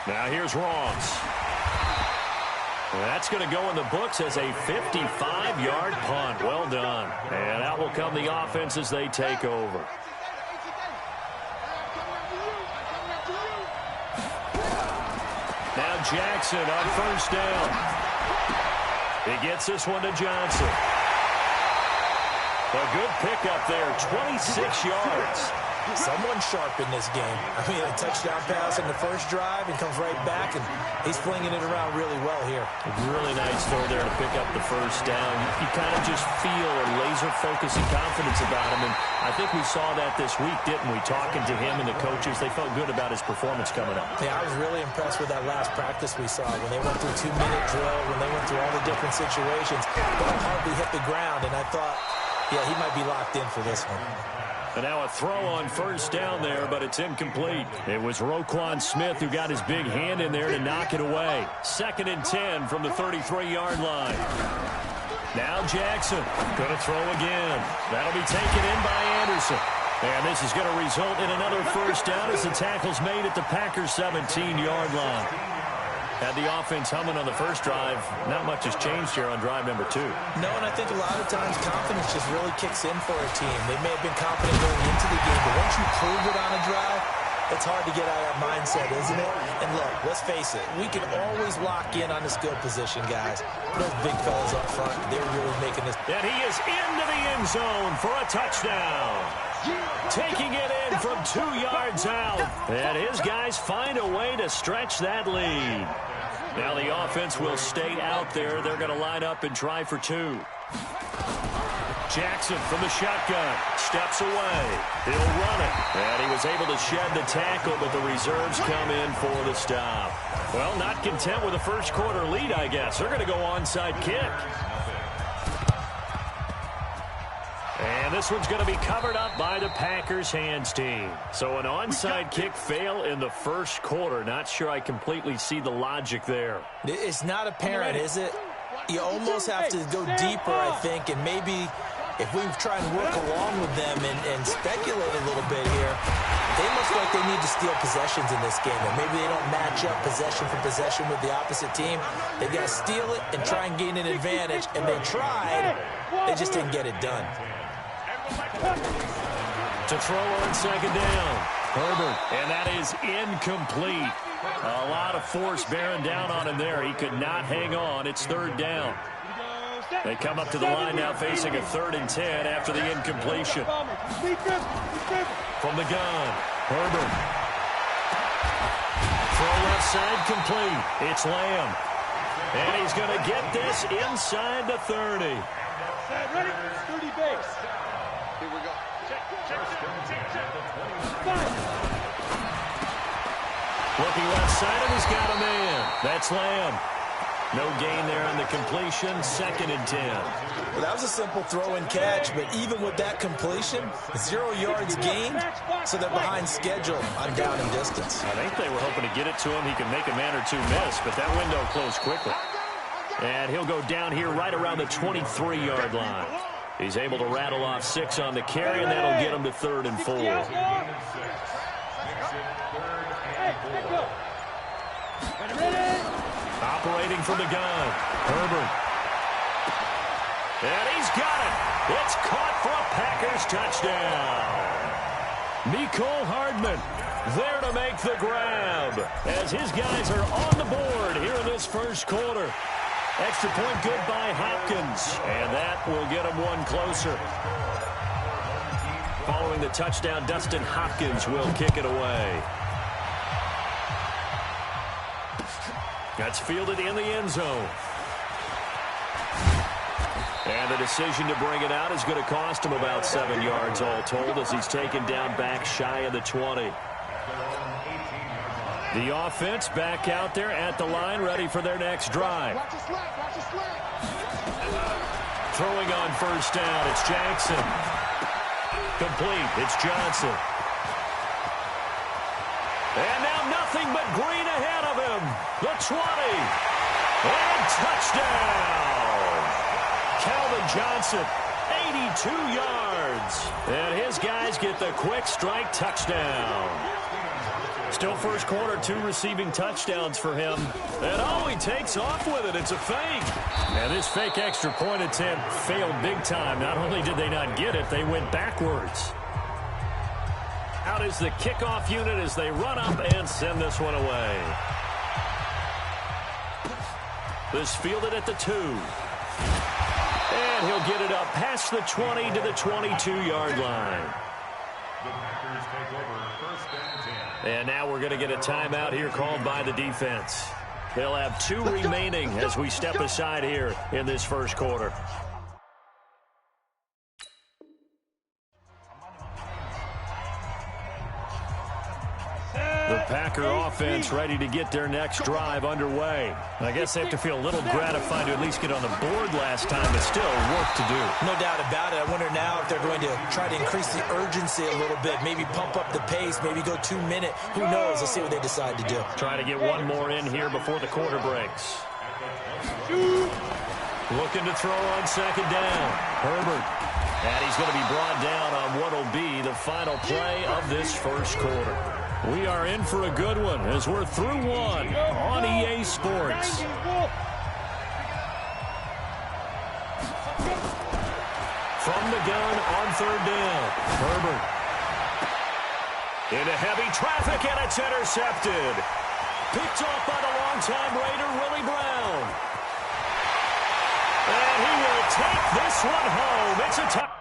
Now here's Ross. That's going to go in the books as a 55-yard punt. Well done. And out will come the offense as they take over. Now Jackson on first down. He gets this one to Johnson. A good pickup there, 26 yards. Someone sharp in this game. I mean, a touchdown pass in the first drive and comes right back, and he's flinging it around really well here. Really nice Nice throw there to pick up the first down. You kind of just feel a laser focus and confidence about him, and I think we saw that this week, didn't we? Talking to him and the coaches, they felt good about his performance coming up. Yeah, I was really impressed with that last practice we saw when they went through 2-minute drill, when they went through all the different situations. Ball hardly hit the ground, and I thought, yeah, he might be locked in for this one. And now a throw on first down there, but it's incomplete. It was Roquan Smith who got his big hand in there to knock it away. 2nd and 10 from the 33-yard line. Now Jackson going to throw again. That'll be taken in by Anderson. And this is going to result in another first down as the tackle's made at the Packers' 17-yard line. Had the offense humming on the first drive. Not much has changed here on drive number 2. No, and I think a lot of times confidence just really kicks in for a team. They may have been confident going into the game, but once you prove it on a drive, it's hard to get out of that mindset, isn't it? And look, let's face it, we can always lock in on the skill position, guys. Those big fellas up front, they're really making this. And he is into the end zone for a touchdown. Taking it in from 2 yards out. And his guys find a way to stretch that lead. Now the offense will stay out there. They're going to line up and try for 2. Jackson from the shotgun. Steps away. He'll run it. And he was able to shed the tackle, but the reserves come in for the stop. Well, not content with a first quarter lead, I guess. They're going to go onside kick. And this one's going to be covered up by the Packers hands team. So an onside kick fail in the first quarter. Not sure I completely see the logic there. It's not apparent, is it? You almost have to go deeper, I think, and maybe if we try and work along with them and speculate a little bit here, they must feel like they need to steal possessions in this game. Or maybe they don't match up possession for possession with the opposite team. They've got to steal it and try and gain an advantage, and they tried. They just didn't get it done. To throw on 2nd down. Herbert. And that is incomplete. A lot of force bearing down on him there. He could not hang on. It's 3rd down. They come up to the line now facing a 3rd and 10 after the incompletion. From the gun. Herbert. Throw left side complete. It's Lamb. And he's going to get this inside the 30. Ready? 30 base. Here we go. Looking left side, and he's got a man. That's Lamb. No gain there on the completion. 2nd and 10. Well, that was a simple throw and catch, but even with that completion, 0 yards gained, so they're behind schedule on down and distance. I think they were hoping to get it to him. He could make a man or 2 miss, but that window closed quickly. And he'll go down here right around the 23-yard line. He's able to rattle off 6 on the carry, and that'll get him to 3rd and 4. Operating from the gun. Herbert. And he's got it. It's caught for a Packers touchdown. Mecole Hardman there to make the grab as his guys are on the board here in this first quarter. Extra point good by Hopkins, and that will get him one closer. Following the touchdown, Dustin Hopkins will kick it away. That's fielded in the end zone. And the decision to bring it out is going to cost him about 7 yards all told as he's taken down back shy of the 20. The offense back out there at the line, ready for their next drive. Throwing on first down, it's Jackson. Complete, it's Johnson. And now nothing but green ahead of him. The 20. And touchdown. Calvin Johnson, 82 yards. And his guys get the quick strike touchdown. Still first quarter, 2 receiving touchdowns for him. And oh, he takes off with it. It's a fake. And this fake extra point attempt failed big time. Not only did they not get it, they went backwards. Out is the kickoff unit as they run up and send this one away. This fielded at the 2. And he'll get it up past the 20 to the 22-yard line. The Packers take over 1st and 10. And now we're going to get a timeout here called by the defense. They'll have 2 remaining as we step aside here in this first quarter. The Packer offense ready to get their next drive underway. I guess they have to feel a little gratified to at least get on the board last time, but still work to do. No doubt about it. I wonder now if they're going to try to increase the urgency a little bit, maybe pump up the pace, maybe go 2 minute. Who knows? Let's see what they decide to do. Trying to get one more in here before the quarter breaks. Looking to throw on second down. Herbert. And he's going to be brought down on what will be the final play of this first quarter. We are in for a good one as we're through one on EA Sports. From the gun on third down. Herbert. Into heavy traffic, and it's intercepted. Picked off by the longtime Raider, Willie Brown. And he will take this one home. It's a touchdown.